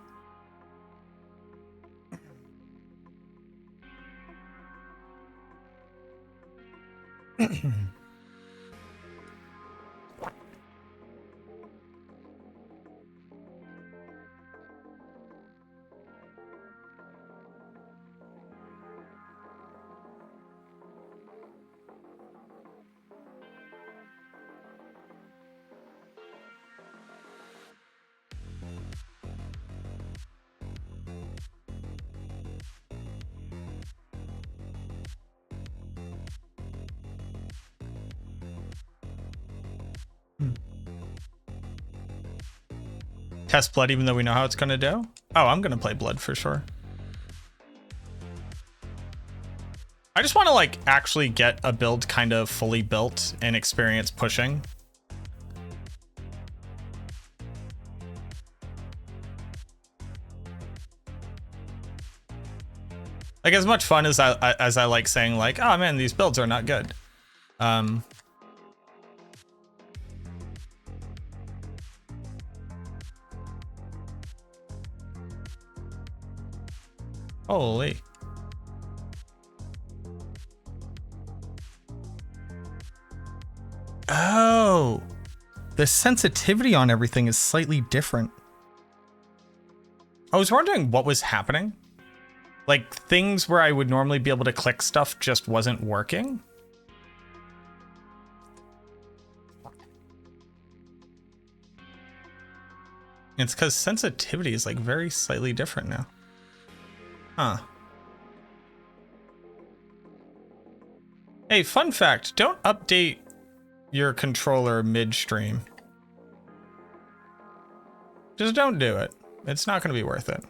Test Blood even though we know how it's gonna do? Oh, I'm gonna play Blood for sure. I just want to like actually get a build kind of fully built and experience pushing. Like as much fun as I like saying like, oh man, these builds are not good. Holy. Oh, the sensitivity on everything is slightly different. I was wondering what was happening. Like, things where I would normally be able to click stuff just wasn't working. It's because sensitivity is like very slightly different now. Huh. Hey, fun fact, don't update your controller midstream. Just don't do it. It's not going to be worth it.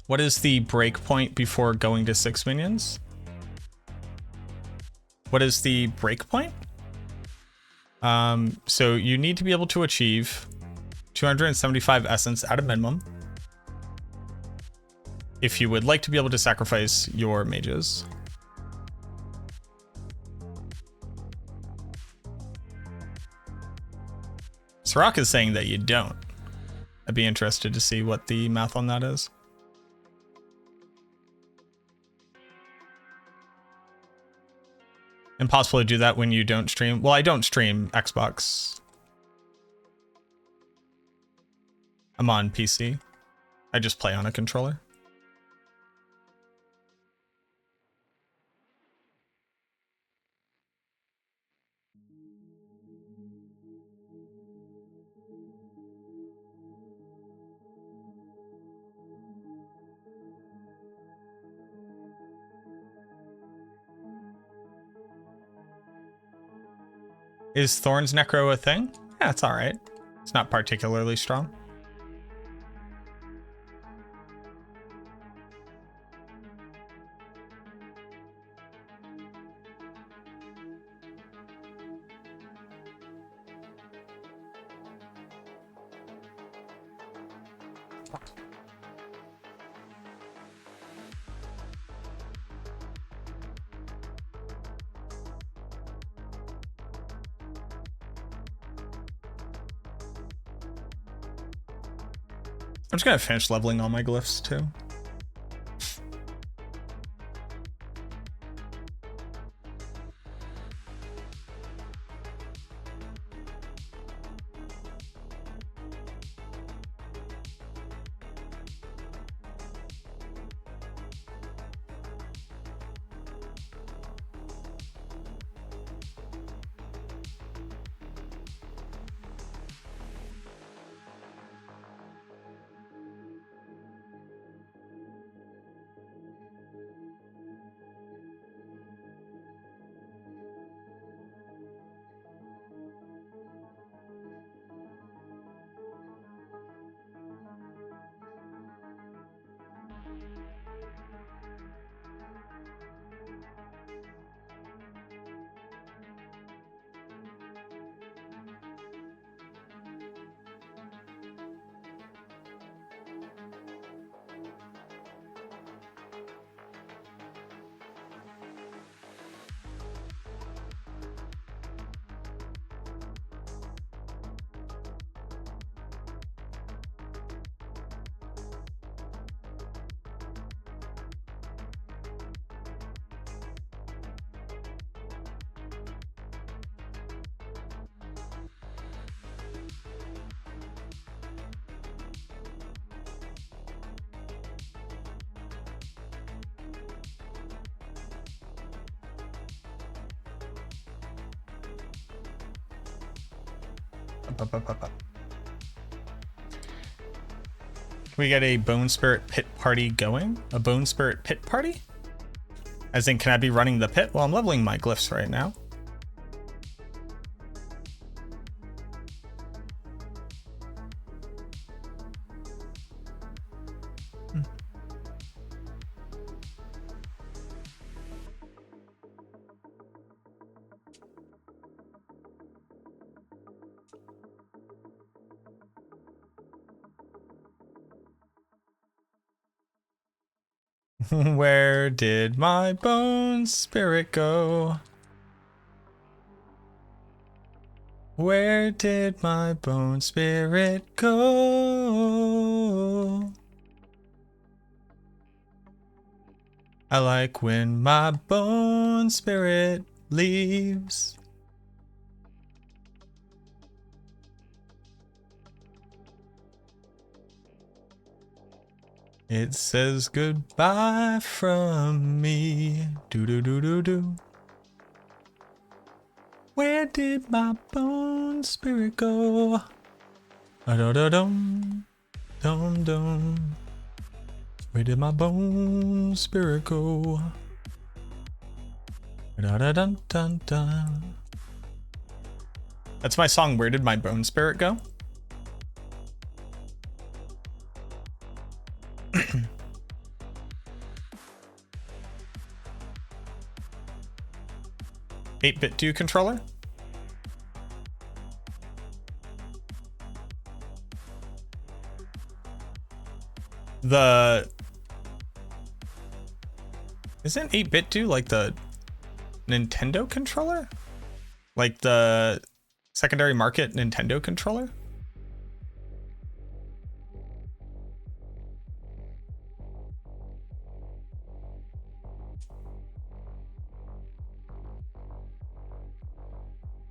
What is the breakpoint before going to 6 minions? What is the breakpoint? So you need to be able to achieve 275 essence at a minimum if you would like to be able to sacrifice your mages. Sirach is saying that you don't. I'd be interested to see what the math on that is. Impossible to do that when you don't stream. Well, I don't stream Xbox. I'm on PC. I just play on a controller. Is Thorn's Necro a thing? Yeah, it's alright. It's not particularly strong. I'm just gonna finish leveling all my glyphs too. Can we get a Bone Spirit pit party going? A Bone Spirit pit party? As in, can I be running the pit? Well, I'm leveling my glyphs right now. Where did my bone spirit go? Where did my bone spirit go? I like when my bone spirit leaves. It says goodbye from me. Do do do do do. Where did my bone spirit go? Da da dum dum dum. Where did my bone spirit go? Da da dun dun dun. That's my song. Where did my bone spirit go? 8-bit do controller? Isn't 8-bit do like the Nintendo controller? Like the secondary market Nintendo controller?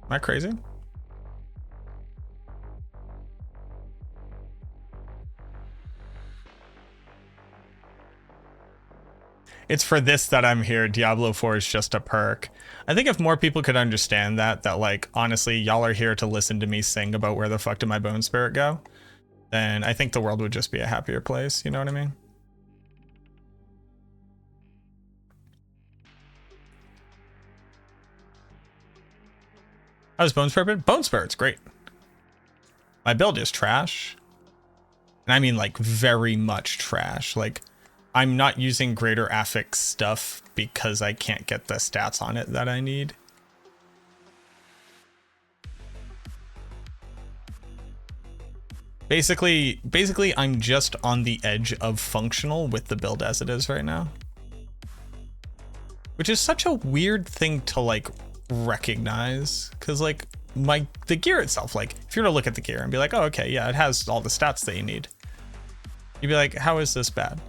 Am I crazy? It's for this that I'm here. Diablo 4 is just a perk. I think if more people could understand that like, honestly, y'all are here to listen to me sing about where the fuck did my bone spirit go, then I think the world would just be a happier place. You know what I mean? How's Bone Spirit? Bone Spirit's great. My build is trash. And I mean like very much trash. Like I'm not using Greater Affix stuff because I can't get the stats on it that I need. Basically I'm just on the edge of functional with the build as it is right now. Which is such a weird thing to like recognize, because like the gear itself, like if you were to look at the gear and be like, oh okay, yeah, it has all the stats that you need, you'd be like, how is this bad?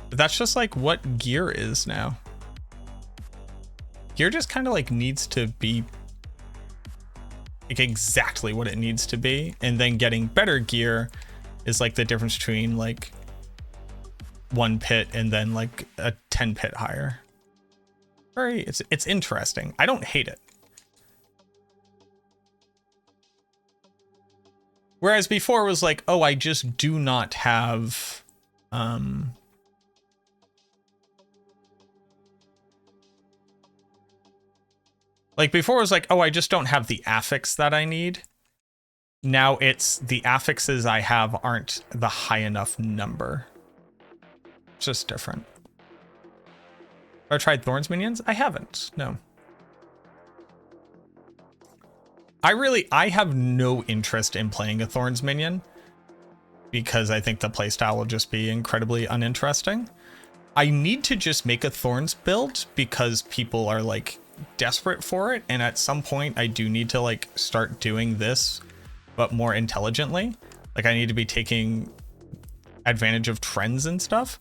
But that's just like what gear is now. Gear just kind of like needs to be like exactly what it needs to be, and then getting better gear is like the difference between like 1 pit and then like a 10 pit higher. It's interesting. I don't hate it. Whereas before it was like, oh, I just do not have like before it was like, oh, I just don't have the affix that I need. Now it's the affixes I have aren't the high enough number. It's just different. Have I tried Thorns minions? I haven't, no. I have no interest in playing a Thorns minion because I think the playstyle will just be incredibly uninteresting. I need to just make a Thorns build because people are like desperate for it, and at some point I do need to like start doing this but more intelligently. Like I need to be taking advantage of trends and stuff.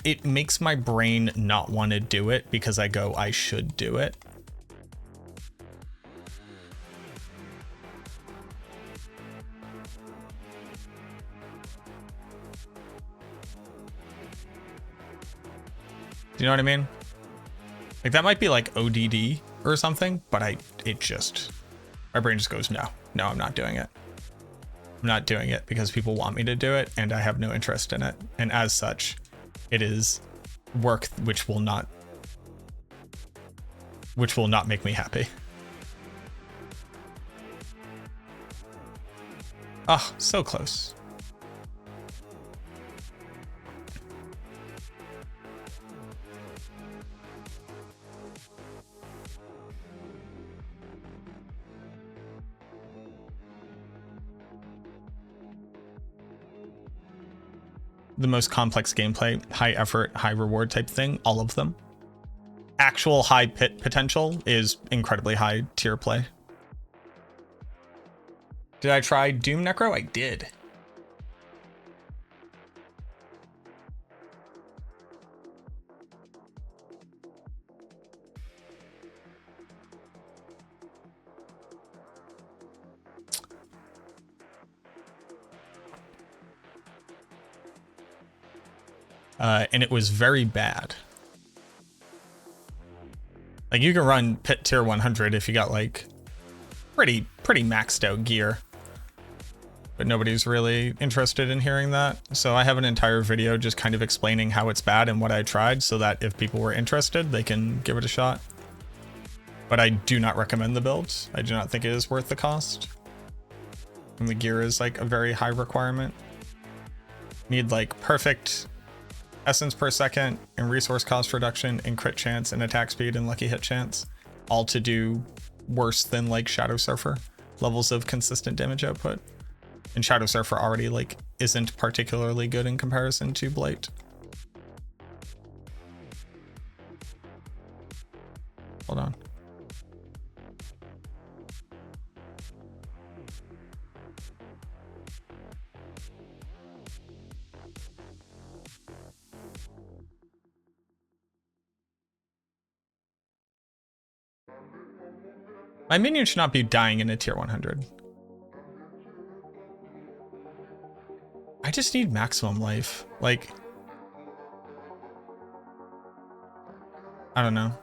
It makes my brain not want to do it because I go, I should do it. Do you know what I mean? Like that might be like ODD or something, but my brain just goes, no, I'm not doing it. I'm not doing it because people want me to do it and I have no interest in it. And as such, it is work which will not make me happy. Oh, so close. the most complex gameplay, high effort, high reward type thing, all of them. Actual high pit potential is incredibly high tier play. Did I try Doom Necro? I did. And it was very bad. Like, you can run pit tier 100 if you got like pretty maxed out gear, but nobody's really interested in hearing that. So I have an entire video just kind of explaining how it's bad and what I tried, so that if people were interested, they can give it a shot. But I do not recommend the build. I do not think it is worth the cost. And the gear is like a very high requirement. Need like perfect essence per second and resource cost reduction and crit chance and attack speed and lucky hit chance, all to do worse than like Shadow Surfer levels of consistent damage output. And Shadow Surfer already like isn't particularly good in comparison to Blight. Hold on. My minion should not be dying in a tier 100. I just need maximum life. Like, I don't know.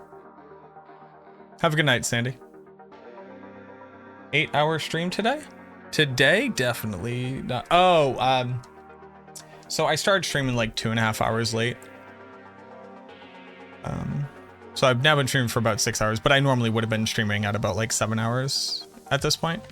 Have a good night, Sandy. 8-hour stream today? Today? Definitely not. Oh, so I started streaming like 2.5 hours late. So I've now been streaming for about 6 hours, but I normally would have been streaming at about like 7 hours at this point.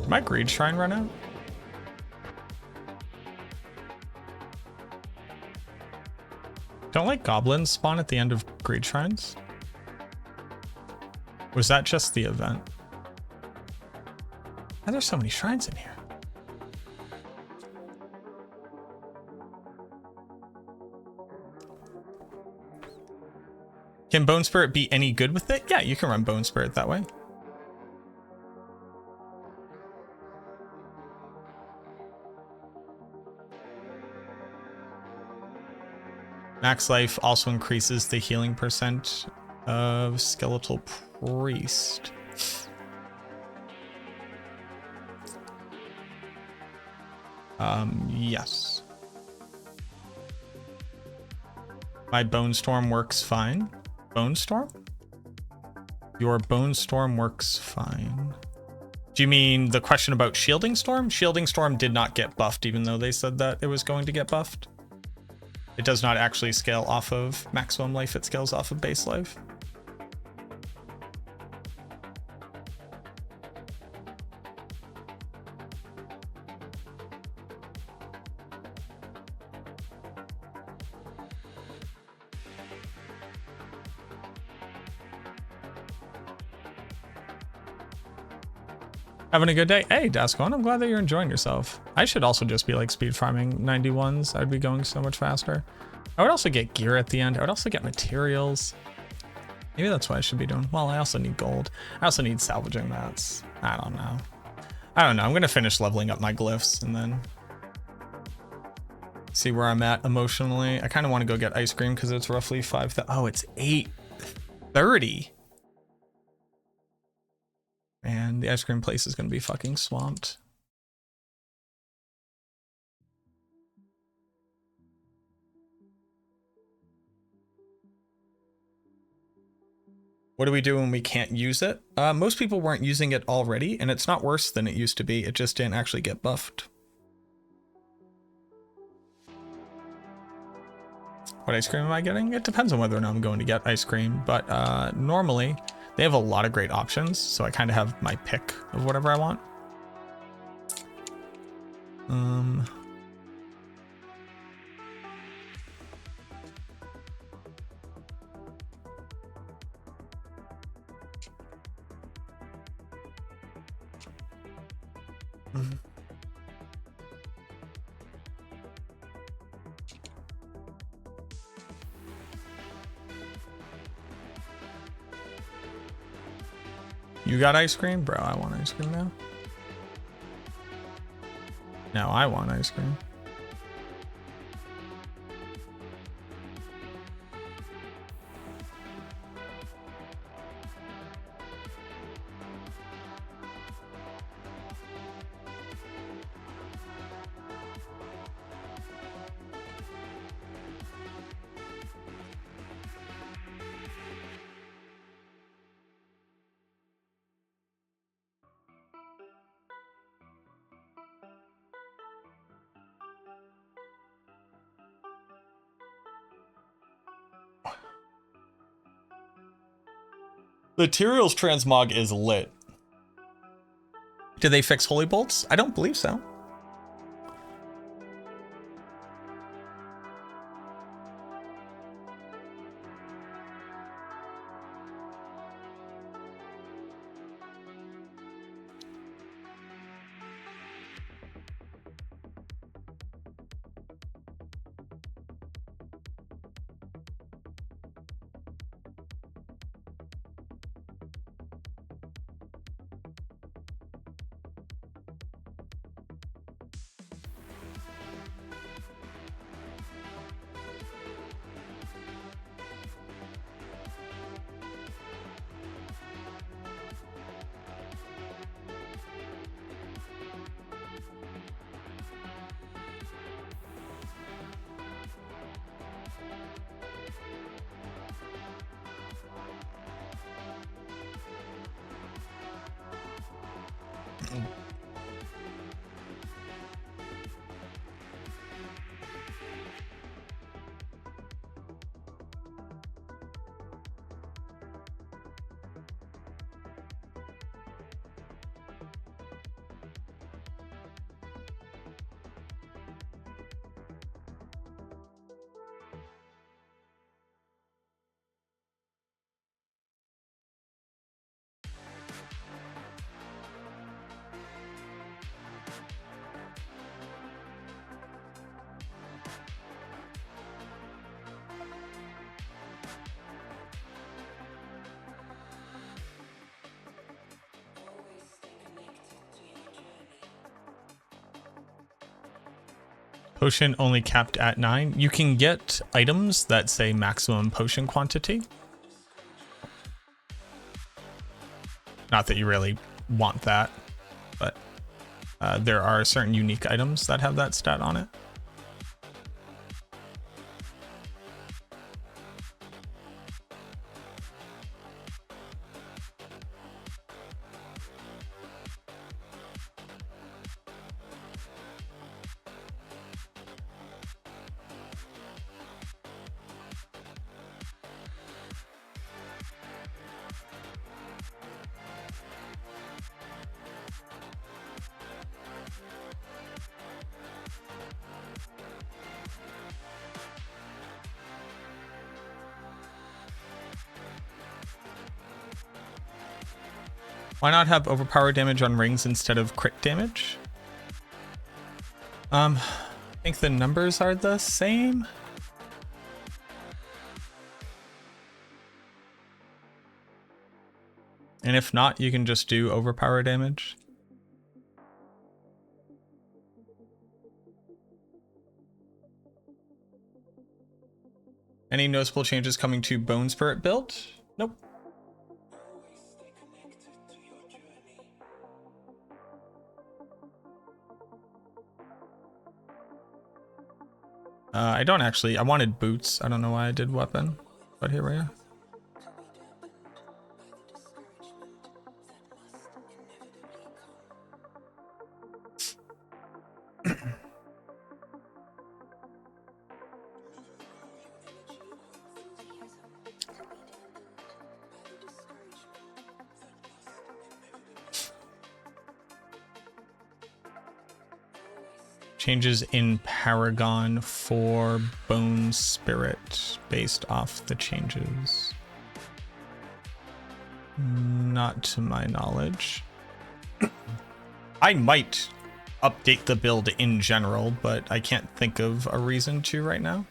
Did my greed shrine run out? Don't like goblins spawn at the end of greed shrines? Was that just the event? Why are there so many shrines in here? Can Bone Spirit be any good with it? Yeah, you can run Bone Spirit that way. Max life also increases the healing percent of Skeletal Priest. Yes. My Bone Storm works fine. Bone Storm? Your Bone Storm works fine. Do you mean the question about Shielding Storm? Shielding Storm did not get buffed, even though they said that it was going to get buffed. It does not actually scale off of maximum life, it scales off of base life. Having a good day? Hey, Dascon, I'm glad that you're enjoying yourself. I should also just be like speed farming 91s. I'd be going so much faster. I would also get gear at the end. I would also get materials. Maybe that's what I should be doing. Well, I also need gold. I also need salvaging mats. I don't know. I'm gonna finish leveling up my glyphs and then see where I'm at emotionally. I kind of want to go get ice cream because it's roughly 5. Oh, it's 8:30. Man, the ice cream place is going to be fucking swamped. What do we do when we can't use it? Most people weren't using it already, and it's not worse than it used to be. It just didn't actually get buffed. What ice cream am I getting? It depends on whether or not I'm going to get ice cream, but normally they have a lot of great options, so I kind of have my pick of whatever I want. You got ice cream? Bro, I want ice cream now. Now I want ice cream. The Tyrael's transmog is lit. Did they fix Holy Bolts? I don't believe so. Potion only capped at 9. You can get items that say maximum potion quantity. Not that you really want that, but there are certain unique items that have that stat on it. Why not have overpower damage on rings instead of crit damage? I think the numbers are the same. And if not, you can just do overpower damage. Any noticeable changes coming to Bone Spirit build? Nope. I don't actually. I wanted boots. I don't know why I did weapon, but here we are. Changes in Paragon for Bone Spirit based off the changes. Not to my knowledge. I might update the build in general, but I can't think of a reason to right now.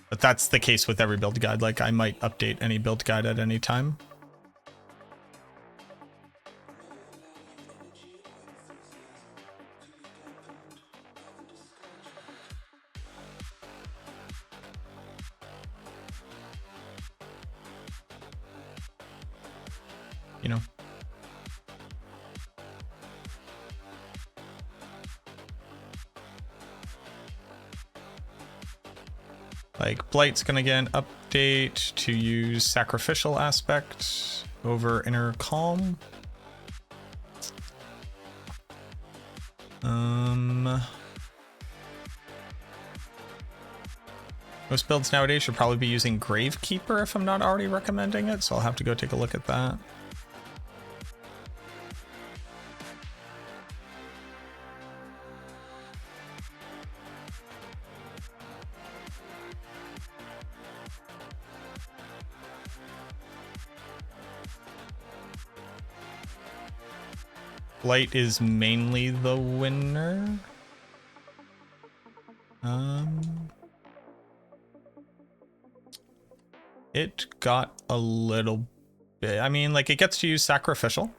But that's the case with every build guide. Like, I might update any build guide at any time. You know. Like, Blight's gonna get an update to use Sacrificial Aspect over Inner Calm. Most builds nowadays should probably be using Gravekeeper if I'm not already recommending it, so I'll have to go take a look at that. Blight is mainly the winner. It got a little bit. I mean, like, it gets to use Sacrificial.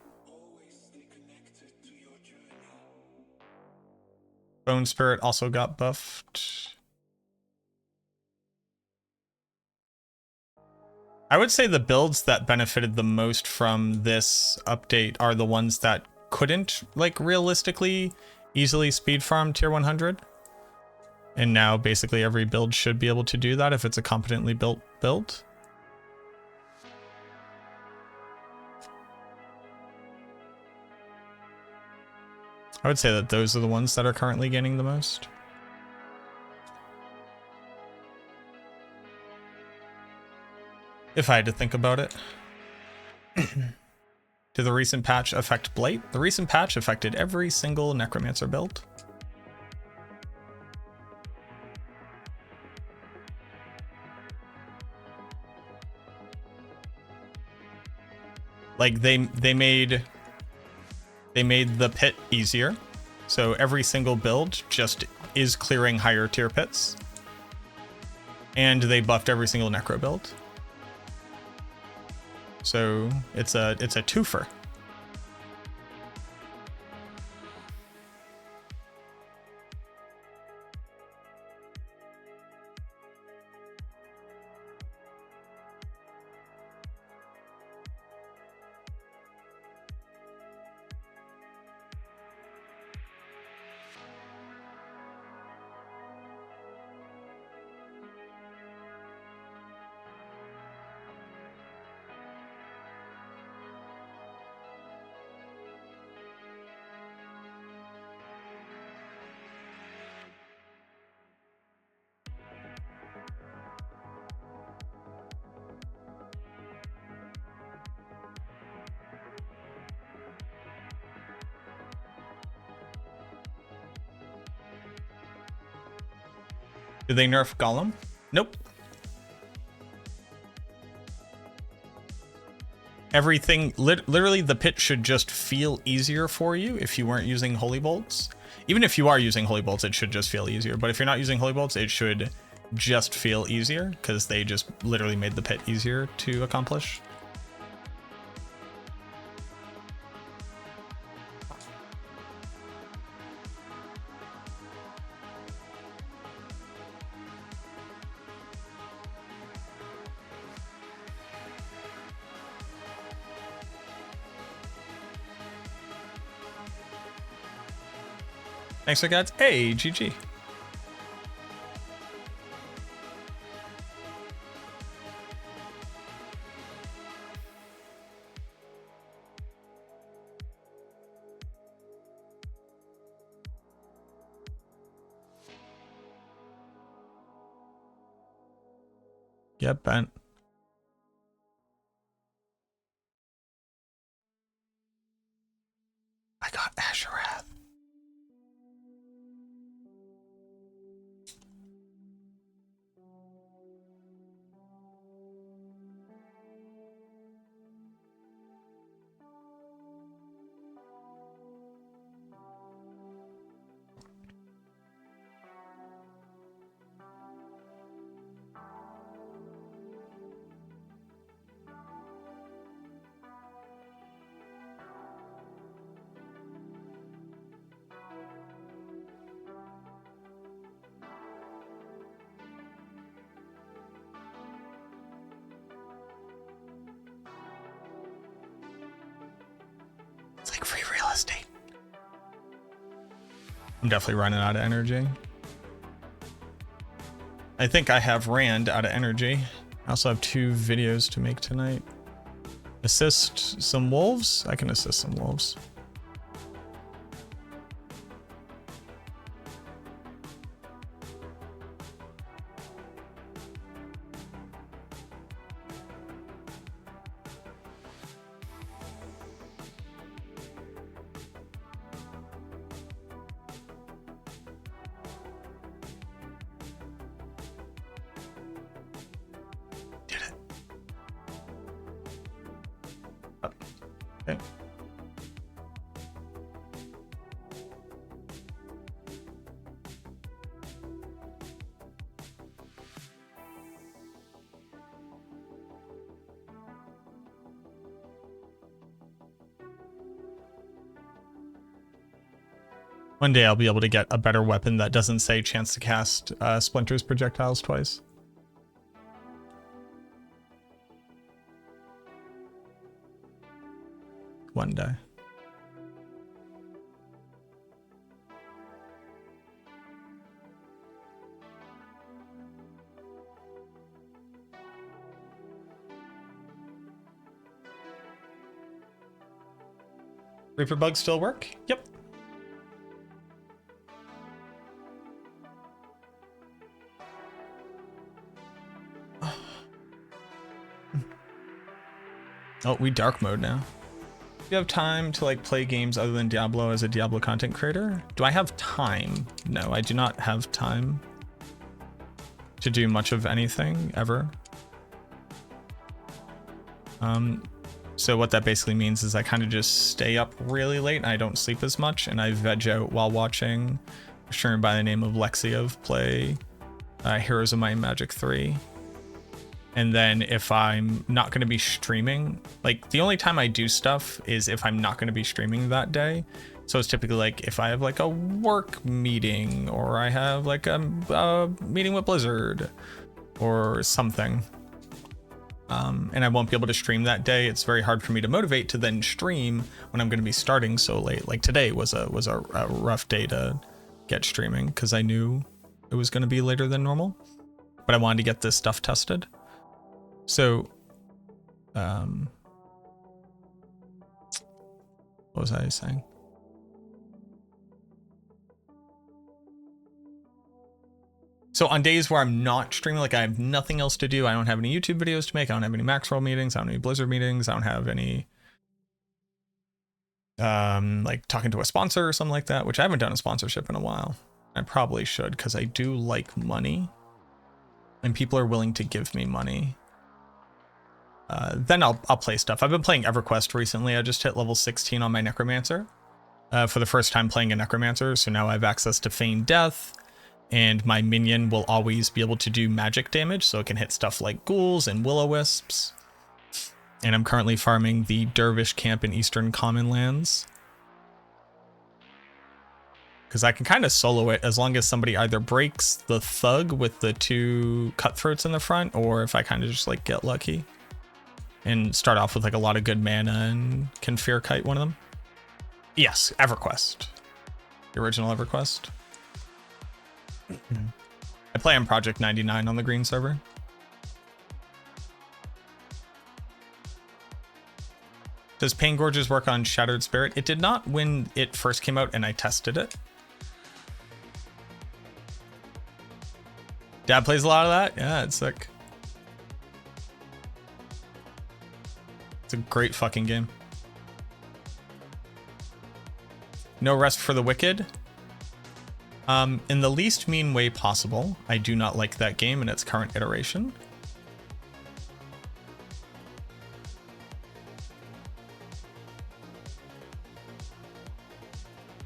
Bone Spirit also got buffed. I would say the builds that benefited the most from this update are the ones that couldn't, like, realistically easily speed farm tier 100. And now basically every build should be able to do that if it's a competently built build. I would say that those are the ones that are currently gaining the most. If I had to think about it. Did the recent patch affect Blight? The recent patch affected every single Necromancer build. Like, they made the pit easier, so every single build just is clearing higher tier pits, and they buffed every single necro build, so it's a twofer. Did they nerf Golem? Nope. Everything, literally the pit should just feel easier for you if you weren't using Holy Bolts. Even if you are using Holy Bolts, it should just feel easier. But if you're not using Holy Bolts, it should just feel easier because they just literally made the pit easier to accomplish. Thanks for guys. Hey, GG. Yep, bent. I got Azurath. Devastate. I'm definitely running out of energy. I think I have Rand out of energy. I also have 2 videos to make tonight. Assist some wolves? I can assist some wolves. Okay. One day I'll be able to get a better weapon that doesn't say chance to cast Splinter's projectiles twice. One day. Reaper bugs still work? Yep. Oh, we dark mode now. Do you have time to like play games other than Diablo as a Diablo content creator? Do I have time? No, I do not have time to do much of anything ever. So what that basically means is I kind of just stay up really late and I don't sleep as much, and I veg out while watching a streamer by the name of Lexiev play Heroes of Might and Magic 3. And then if I'm not going to be streaming, like the only time I do stuff is if I'm not going to be streaming that day. So it's typically like if I have like a work meeting, or I have like a meeting with Blizzard or something. And I won't be able to stream that day. It's very hard for me to motivate to then stream when I'm going to be starting so late. Like today was a rough day to get streaming because I knew it was going to be later than normal, but I wanted to get this stuff tested. So, what was I saying? So on days where I'm not streaming, like I have nothing else to do, I don't have any YouTube videos to make, I don't have any Maxwell meetings, I don't have any Blizzard meetings, I don't have any like talking to a sponsor or something like that, which I haven't done a sponsorship in a while. I probably should, because I do like money and people are willing to give me money. Then I'll play stuff. I've been playing EverQuest recently. I just hit level 16 on my Necromancer for the first time playing a Necromancer. So now I have access to Feign Death, and my minion will always be able to do magic damage. So it can hit stuff like ghouls and will-o-wisps. And I'm currently farming the Dervish camp in Eastern Commonlands, because I can kind of solo it as long as somebody either breaks the thug with the 2 cutthroats in the front, or if I kind of just like get lucky and start off with like a lot of good mana and can fear kite one of them. Yes, EverQuest. The original EverQuest. I play on Project 99 on the green server. Does Pain Gorges work on Shattered Spirit? It did not when it first came out and I tested it. Dad plays a lot of that? Yeah, it's sick. It's a great fucking game. No Rest for the Wicked. In the least mean way possible. I do not like that game in its current iteration.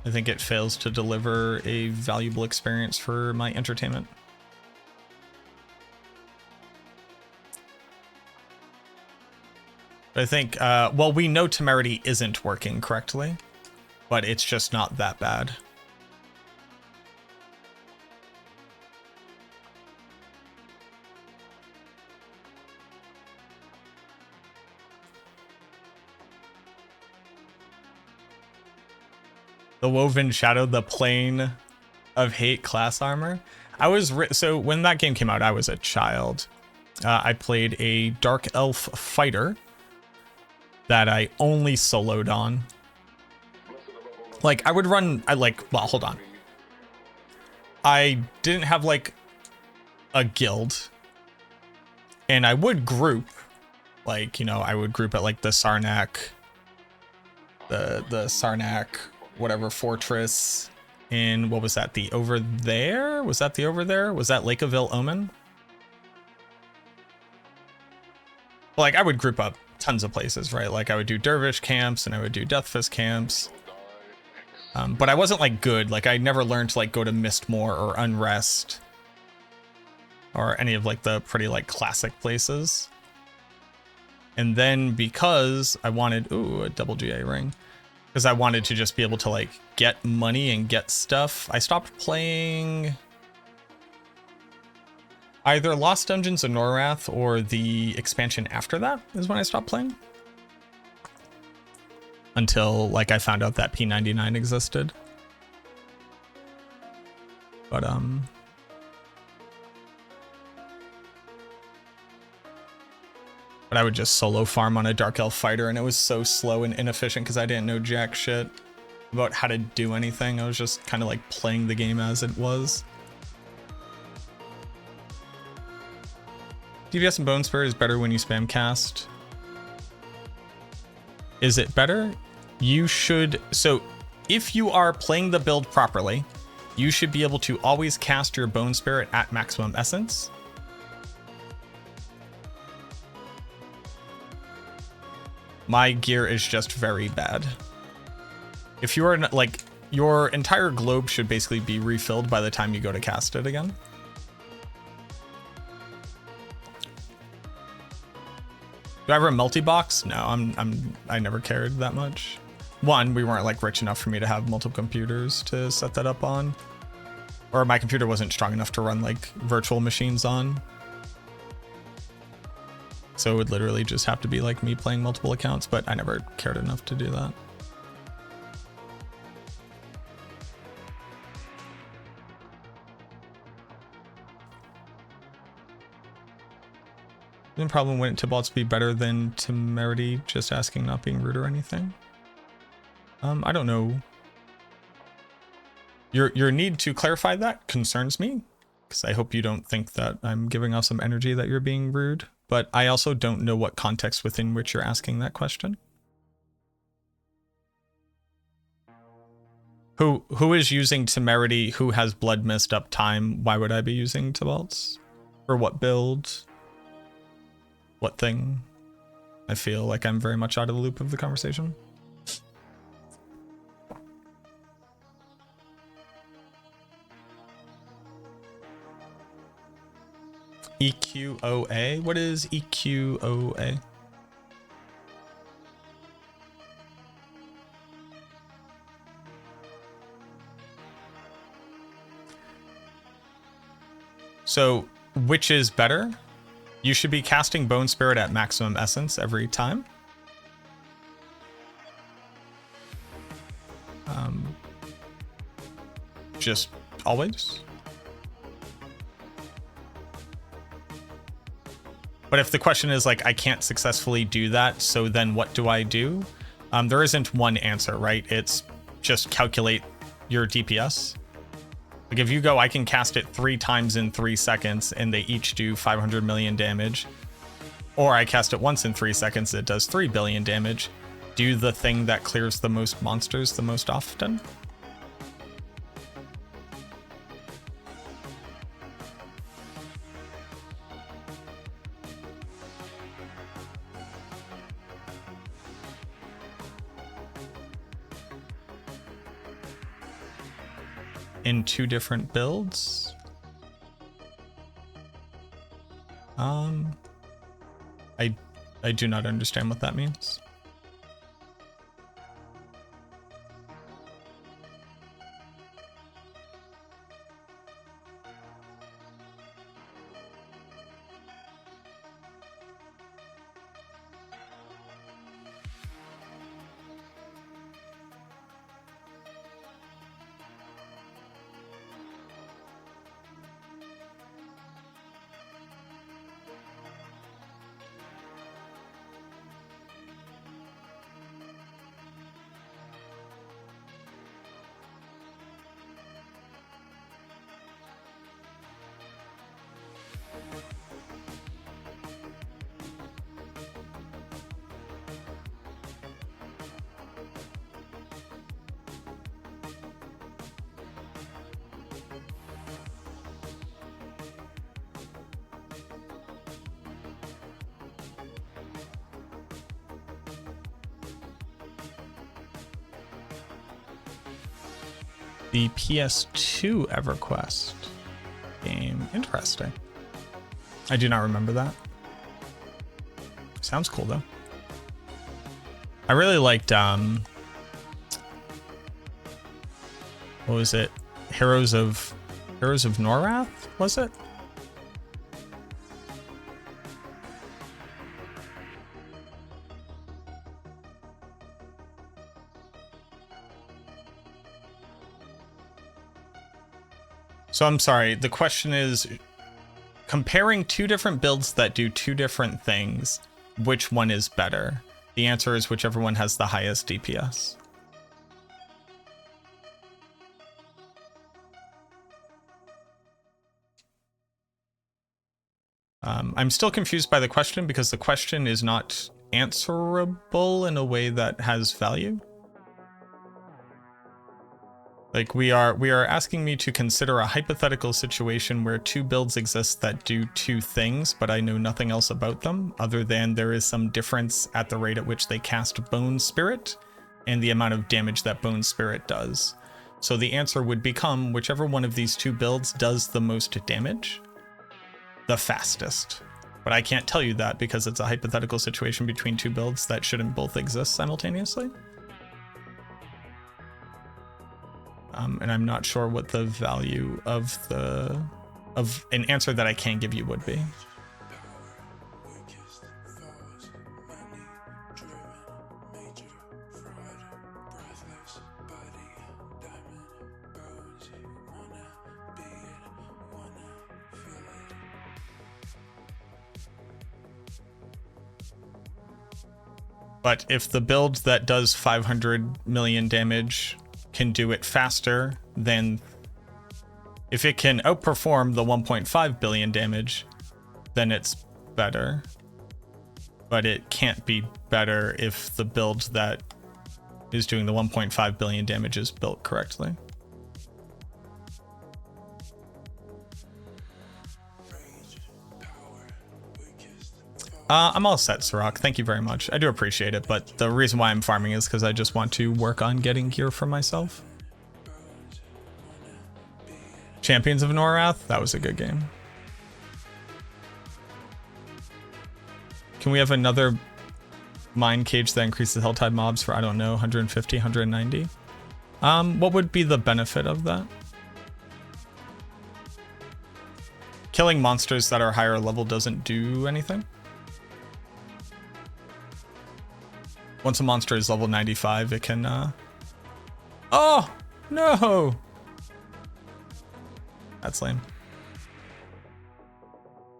I think it fails to deliver a valuable experience for my entertainment. I think, well, we know Temerity isn't working correctly, but it's just not that bad. The Woven Shadow, the Plane of Hate class armor. So when that game came out, I was a child. I played a Dark Elf fighter that I only soloed on. Like I would run, well, hold on. I didn't have like a guild, and I would group, like, you know, I would group at like the Sarnak, the Sarnak, whatever fortress in, what was that? The Over There? Was that the Over There? Was that Lake of Ill Omen? Like I would group up tons of places, right? Like I would do dervish camps and I would do Deathfist camps. But I wasn't like good. Like I never learned to like go to Mistmoor or Unrest or any of like the pretty like classic places. And then because I wanted, a double GA ring, because I wanted to just be able to like get money and get stuff, I stopped playing either Lost Dungeons of Norrath or the expansion after that is when I stopped playing. Until like I found out that P99 existed. But I would just solo farm on a Dark Elf fighter, and it was so slow and inefficient because I didn't know jack shit about how to do anything. I was just kind of like playing the game as it was. DPS and Bone Spirit is better when you spam cast. Is it better? You should, so if you are playing the build properly, you should be able to always cast your Bone Spirit at maximum essence. My gear is just very bad. If you are like, your entire globe should basically be refilled by the time you go to cast it again. Do I ever multi-box? No, I never cared that much. One, we weren't like rich enough for me to have multiple computers to set that up on. Or my computer wasn't strong enough to run like virtual machines on. So it would literally just have to be like me playing multiple accounts, but I never cared enough to do that. The problem wouldn't Tibalt's be better than Temerity, just asking, not being rude or anything? I don't know. Your need to clarify that concerns me, because I hope you don't think that I'm giving off some energy that you're being rude, but I also don't know what context within which you're asking that question. Who is using Temerity? Who has Blood Mist uptime? Why would I be using Tibalt's? For what build? What thing? I feel like I'm very much out of the loop of the conversation. EQOA? What is EQOA? So, which is better? You should be casting Bone Spirit at maximum essence every time. Just always. But if the question is like, I can't successfully do that, so then what do I do? There isn't one answer, right? It's just calculate your DPS. Like if you go, I can cast it 3 times in 3 seconds and they each do 500 million damage. Or I cast it once in 3 seconds, it does 3 billion damage. Do the thing that clears the most monsters the most often. In 2 different builds. I do not understand what that means. The PS2 EverQuest game. Interesting. I do not remember that. Sounds cool though. I really liked what was it? Heroes of Norath, was it? So I'm sorry, the question is, comparing two different builds that do two different things, which one is better? The answer is whichever one has the highest DPS. I'm still confused by the question because the question is not answerable in a way that has value. Like we are asking me to consider a hypothetical situation where two builds exist that do two things, but I know nothing else about them other than there is some difference at the rate at which they cast Bone Spirit and the amount of damage that Bone Spirit does. So the answer would become whichever one of these two builds does the most damage, the fastest. But I can't tell you that because it's a hypothetical situation between two builds that shouldn't both exist simultaneously. And I'm not sure what the value of an answer that I can give you would be. But if the build that does 500 million damage can do it faster, then if it can outperform the 1.5 billion damage, then it's better. But it can't be better if the build that is doing the 1.5 billion damage is built correctly. I'm all set, Sirach. Thank you very much. I do appreciate it, but the reason why I'm farming is because I just want to work on getting gear for myself. Champions of Norath? That was a good game. Can we have another mine cage that increases Helltide mobs for, I don't know, 150, 190? What would be the benefit of that? Killing monsters that are higher level doesn't do anything? Once a monster is level 95, it can, Oh! No! That's lame.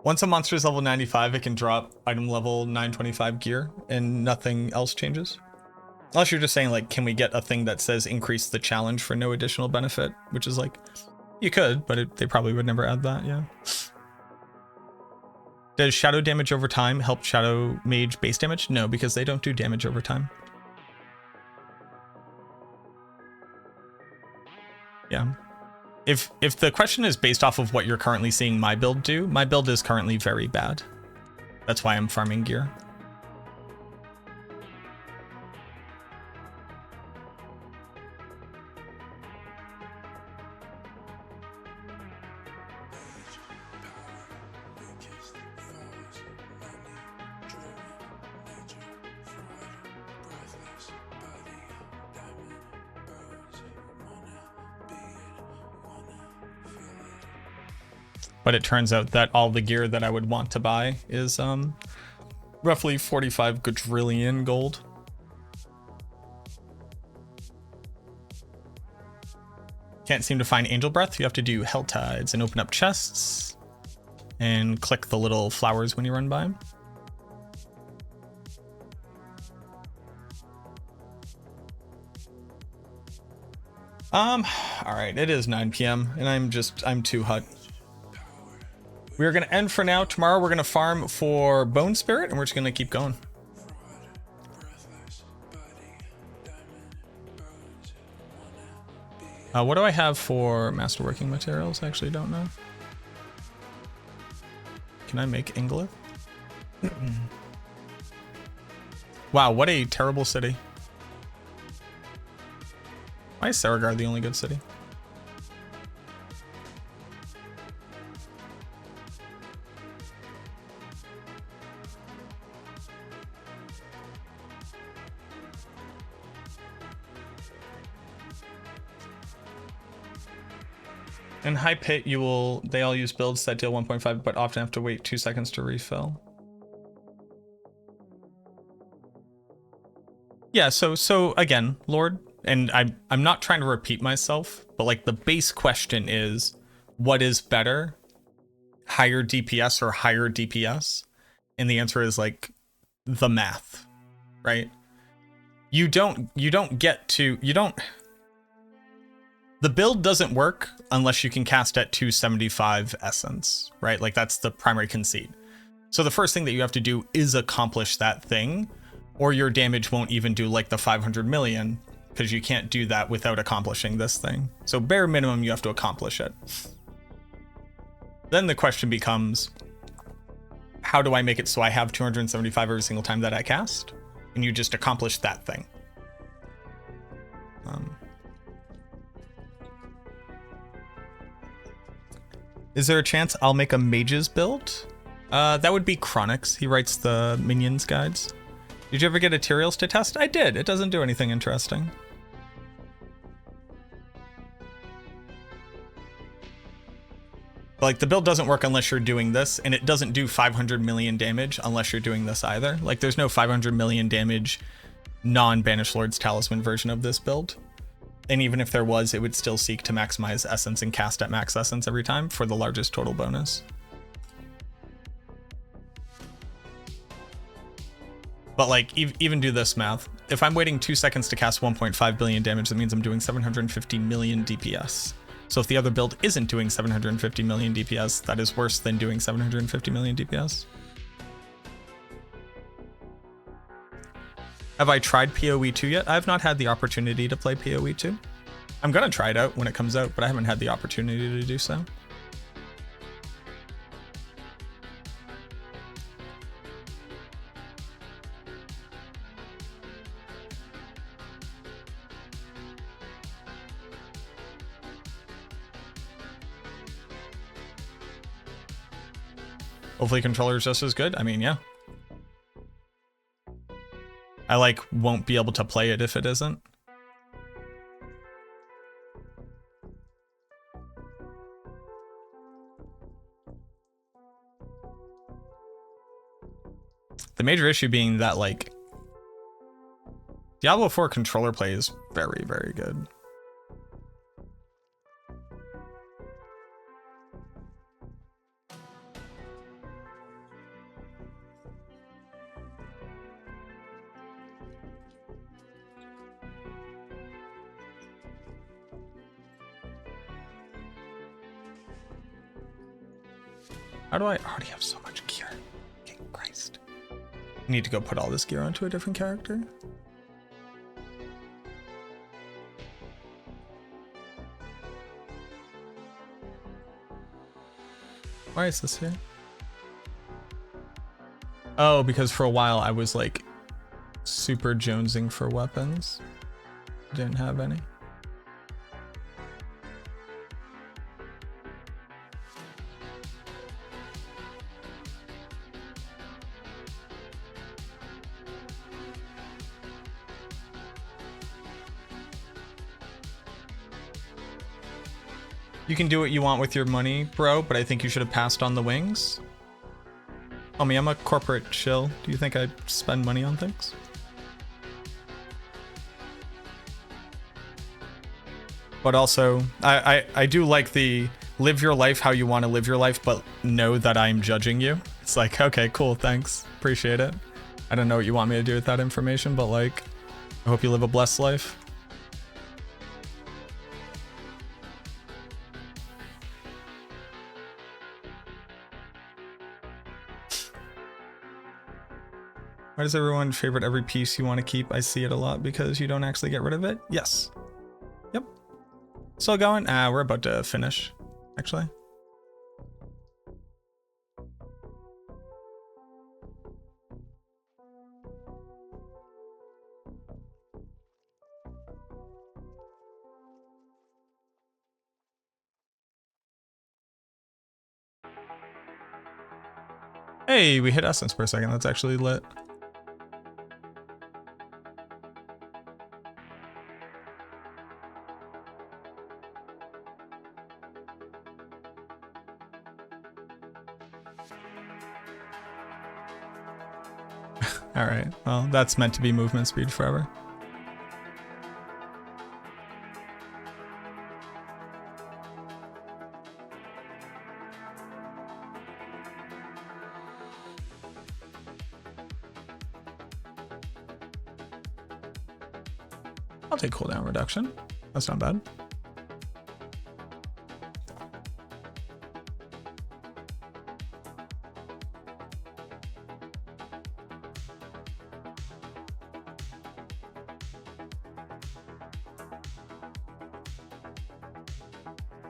Once a monster is level 95, it can drop item level 925 gear, and nothing else changes. Unless you're just saying, like, can we get a thing that says increase the challenge for no additional benefit? Which is like, you could, but they probably would never add that, yeah. Does shadow damage over time help Shadow Mage base damage? No, because they don't do damage over time. Yeah. If the question is based off of what you're currently seeing my build do, my build is currently very bad. That's why I'm farming gear. But it turns out that all the gear that I would want to buy is roughly 45 quadrillion gold. Can't seem to find Angel Breath. You have to do Helltides and open up chests and click the little flowers when you run by them. All right, it is 9 p.m. and I'm too hot. We're going to end for now. Tomorrow we're going to farm for Bone Spirit, and we're just going to keep going. What do I have for masterworking materials? I actually don't know. Can I make Ingolith? Wow, what a terrible city. Why is Saragar the only good city? In high pit, they all use builds that deal 1.5, but often have to wait 2 seconds to refill. Yeah, so again, Lord, and I'm not trying to repeat myself, but like the base question is, what is better? Higher DPS or higher DPS? And the answer is like the math, right? The build doesn't work unless you can cast at 275 essence, right? Like that's the primary conceit. So the first thing that you have to do is accomplish that thing, or your damage won't even do like the 500 million, because you can't do that without accomplishing this thing. So bare minimum, you have to accomplish it. Then the question becomes, how do I make it so I have 275 every single time that I cast? And you just accomplish that thing. Is there a chance I'll make a mage's build? That would be Chronix. He writes the minions guides. Did you ever get Ethereals to test? I did. It doesn't do anything interesting. Like the build doesn't work unless you're doing this, and it doesn't do 500 million damage unless you're doing this either. Like there's no 500 million damage non-Banished Lord's Talisman version of this build. And even if there was, it would still seek to maximize essence and cast at max essence every time for the largest total bonus. But like, even do this math. If I'm waiting 2 seconds to cast 1.5 billion damage, that means I'm doing 750 million DPS. So if the other build isn't doing 750 million DPS, that is worse than doing 750 million DPS. Have I tried PoE 2 yet? I have not had the opportunity to play PoE 2. I'm gonna try it out when it comes out, but I haven't had the opportunity to do so. Hopefully controller is just as good. I mean, yeah. I like won't be able to play it if it isn't. The major issue being that like Diablo 4 controller play is very, very good. How do I already have so much gear? King Christ. I need to go put all this gear onto a different character. Why is this here? Oh, because for a while I was like super jonesing for weapons. Didn't have any. You can do what you want with your money, bro, but I think you should have passed on the wings. Homie, I'm a corporate shill. Do you think I spend money on things? But also, I do like the live your life how you want to live your life, but know that I'm judging you. It's like, okay, cool, thanks. Appreciate it. I don't know what you want me to do with that information, but like, I hope you live a blessed life. Why does everyone favorite every piece you want to keep? I see it a lot because you don't actually get rid of it. Yes. Yep. Still going? We're about to finish, actually. Hey, we hit essence for a second. That's actually lit. All right. Well, that's meant to be movement speed forever. I'll take cooldown reduction. That's not bad.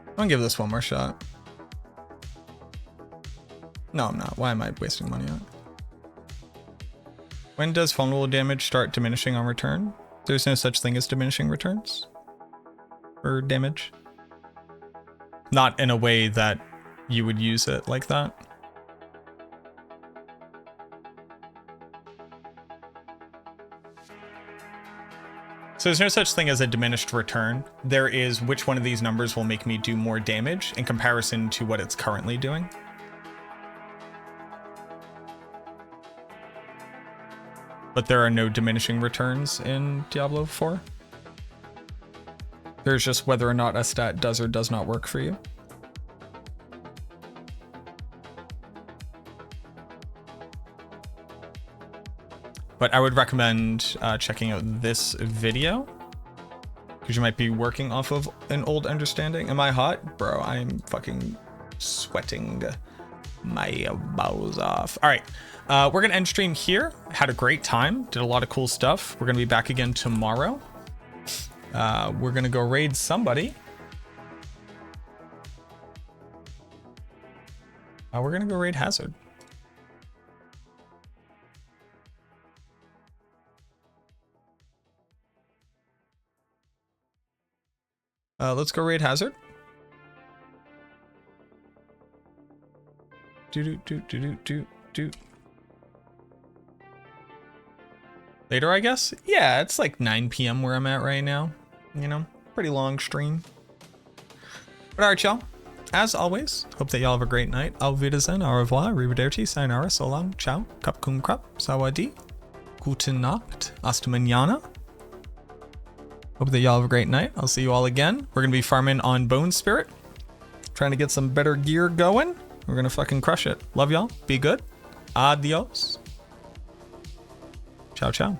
I'm gonna give this one more shot. No, I'm not. Why am I wasting money on it? When does vulnerable damage start diminishing on return? There's no such thing as diminishing returns for damage. Not in a way that you would use it like that. So there's no such thing as a diminished return. There is which one of these numbers will make me do more damage in comparison to what it's currently doing. But there are no diminishing returns in Diablo 4. There's just whether or not a stat does or does not work for you. But I would recommend checking out this video because you might be working off of an old understanding. Am I hot? Bro, I'm fucking sweating my balls off. All right, we're gonna end stream here. Had a great time, did a lot of cool stuff. We're gonna be back again tomorrow. We're gonna go raid somebody. We're gonna go raid Hazard. Let's go raid Hazard. Do. Later, I guess? Yeah, it's like 9 p.m. where I'm at right now. You know, pretty long stream. But alright, y'all. As always, hope that y'all have a great night. Auf Wiedersehen, au revoir, arrivederci, sayonara, so long, ciao, kap kum krap, sawadi, gute Nacht, hasta mañana. Hope that y'all have a great night. I'll see you all again. We're going to be farming on Bone Spirit. Trying to get some better gear going. We're going to fucking crush it. Love y'all. Be good. Adios. Ciao, ciao.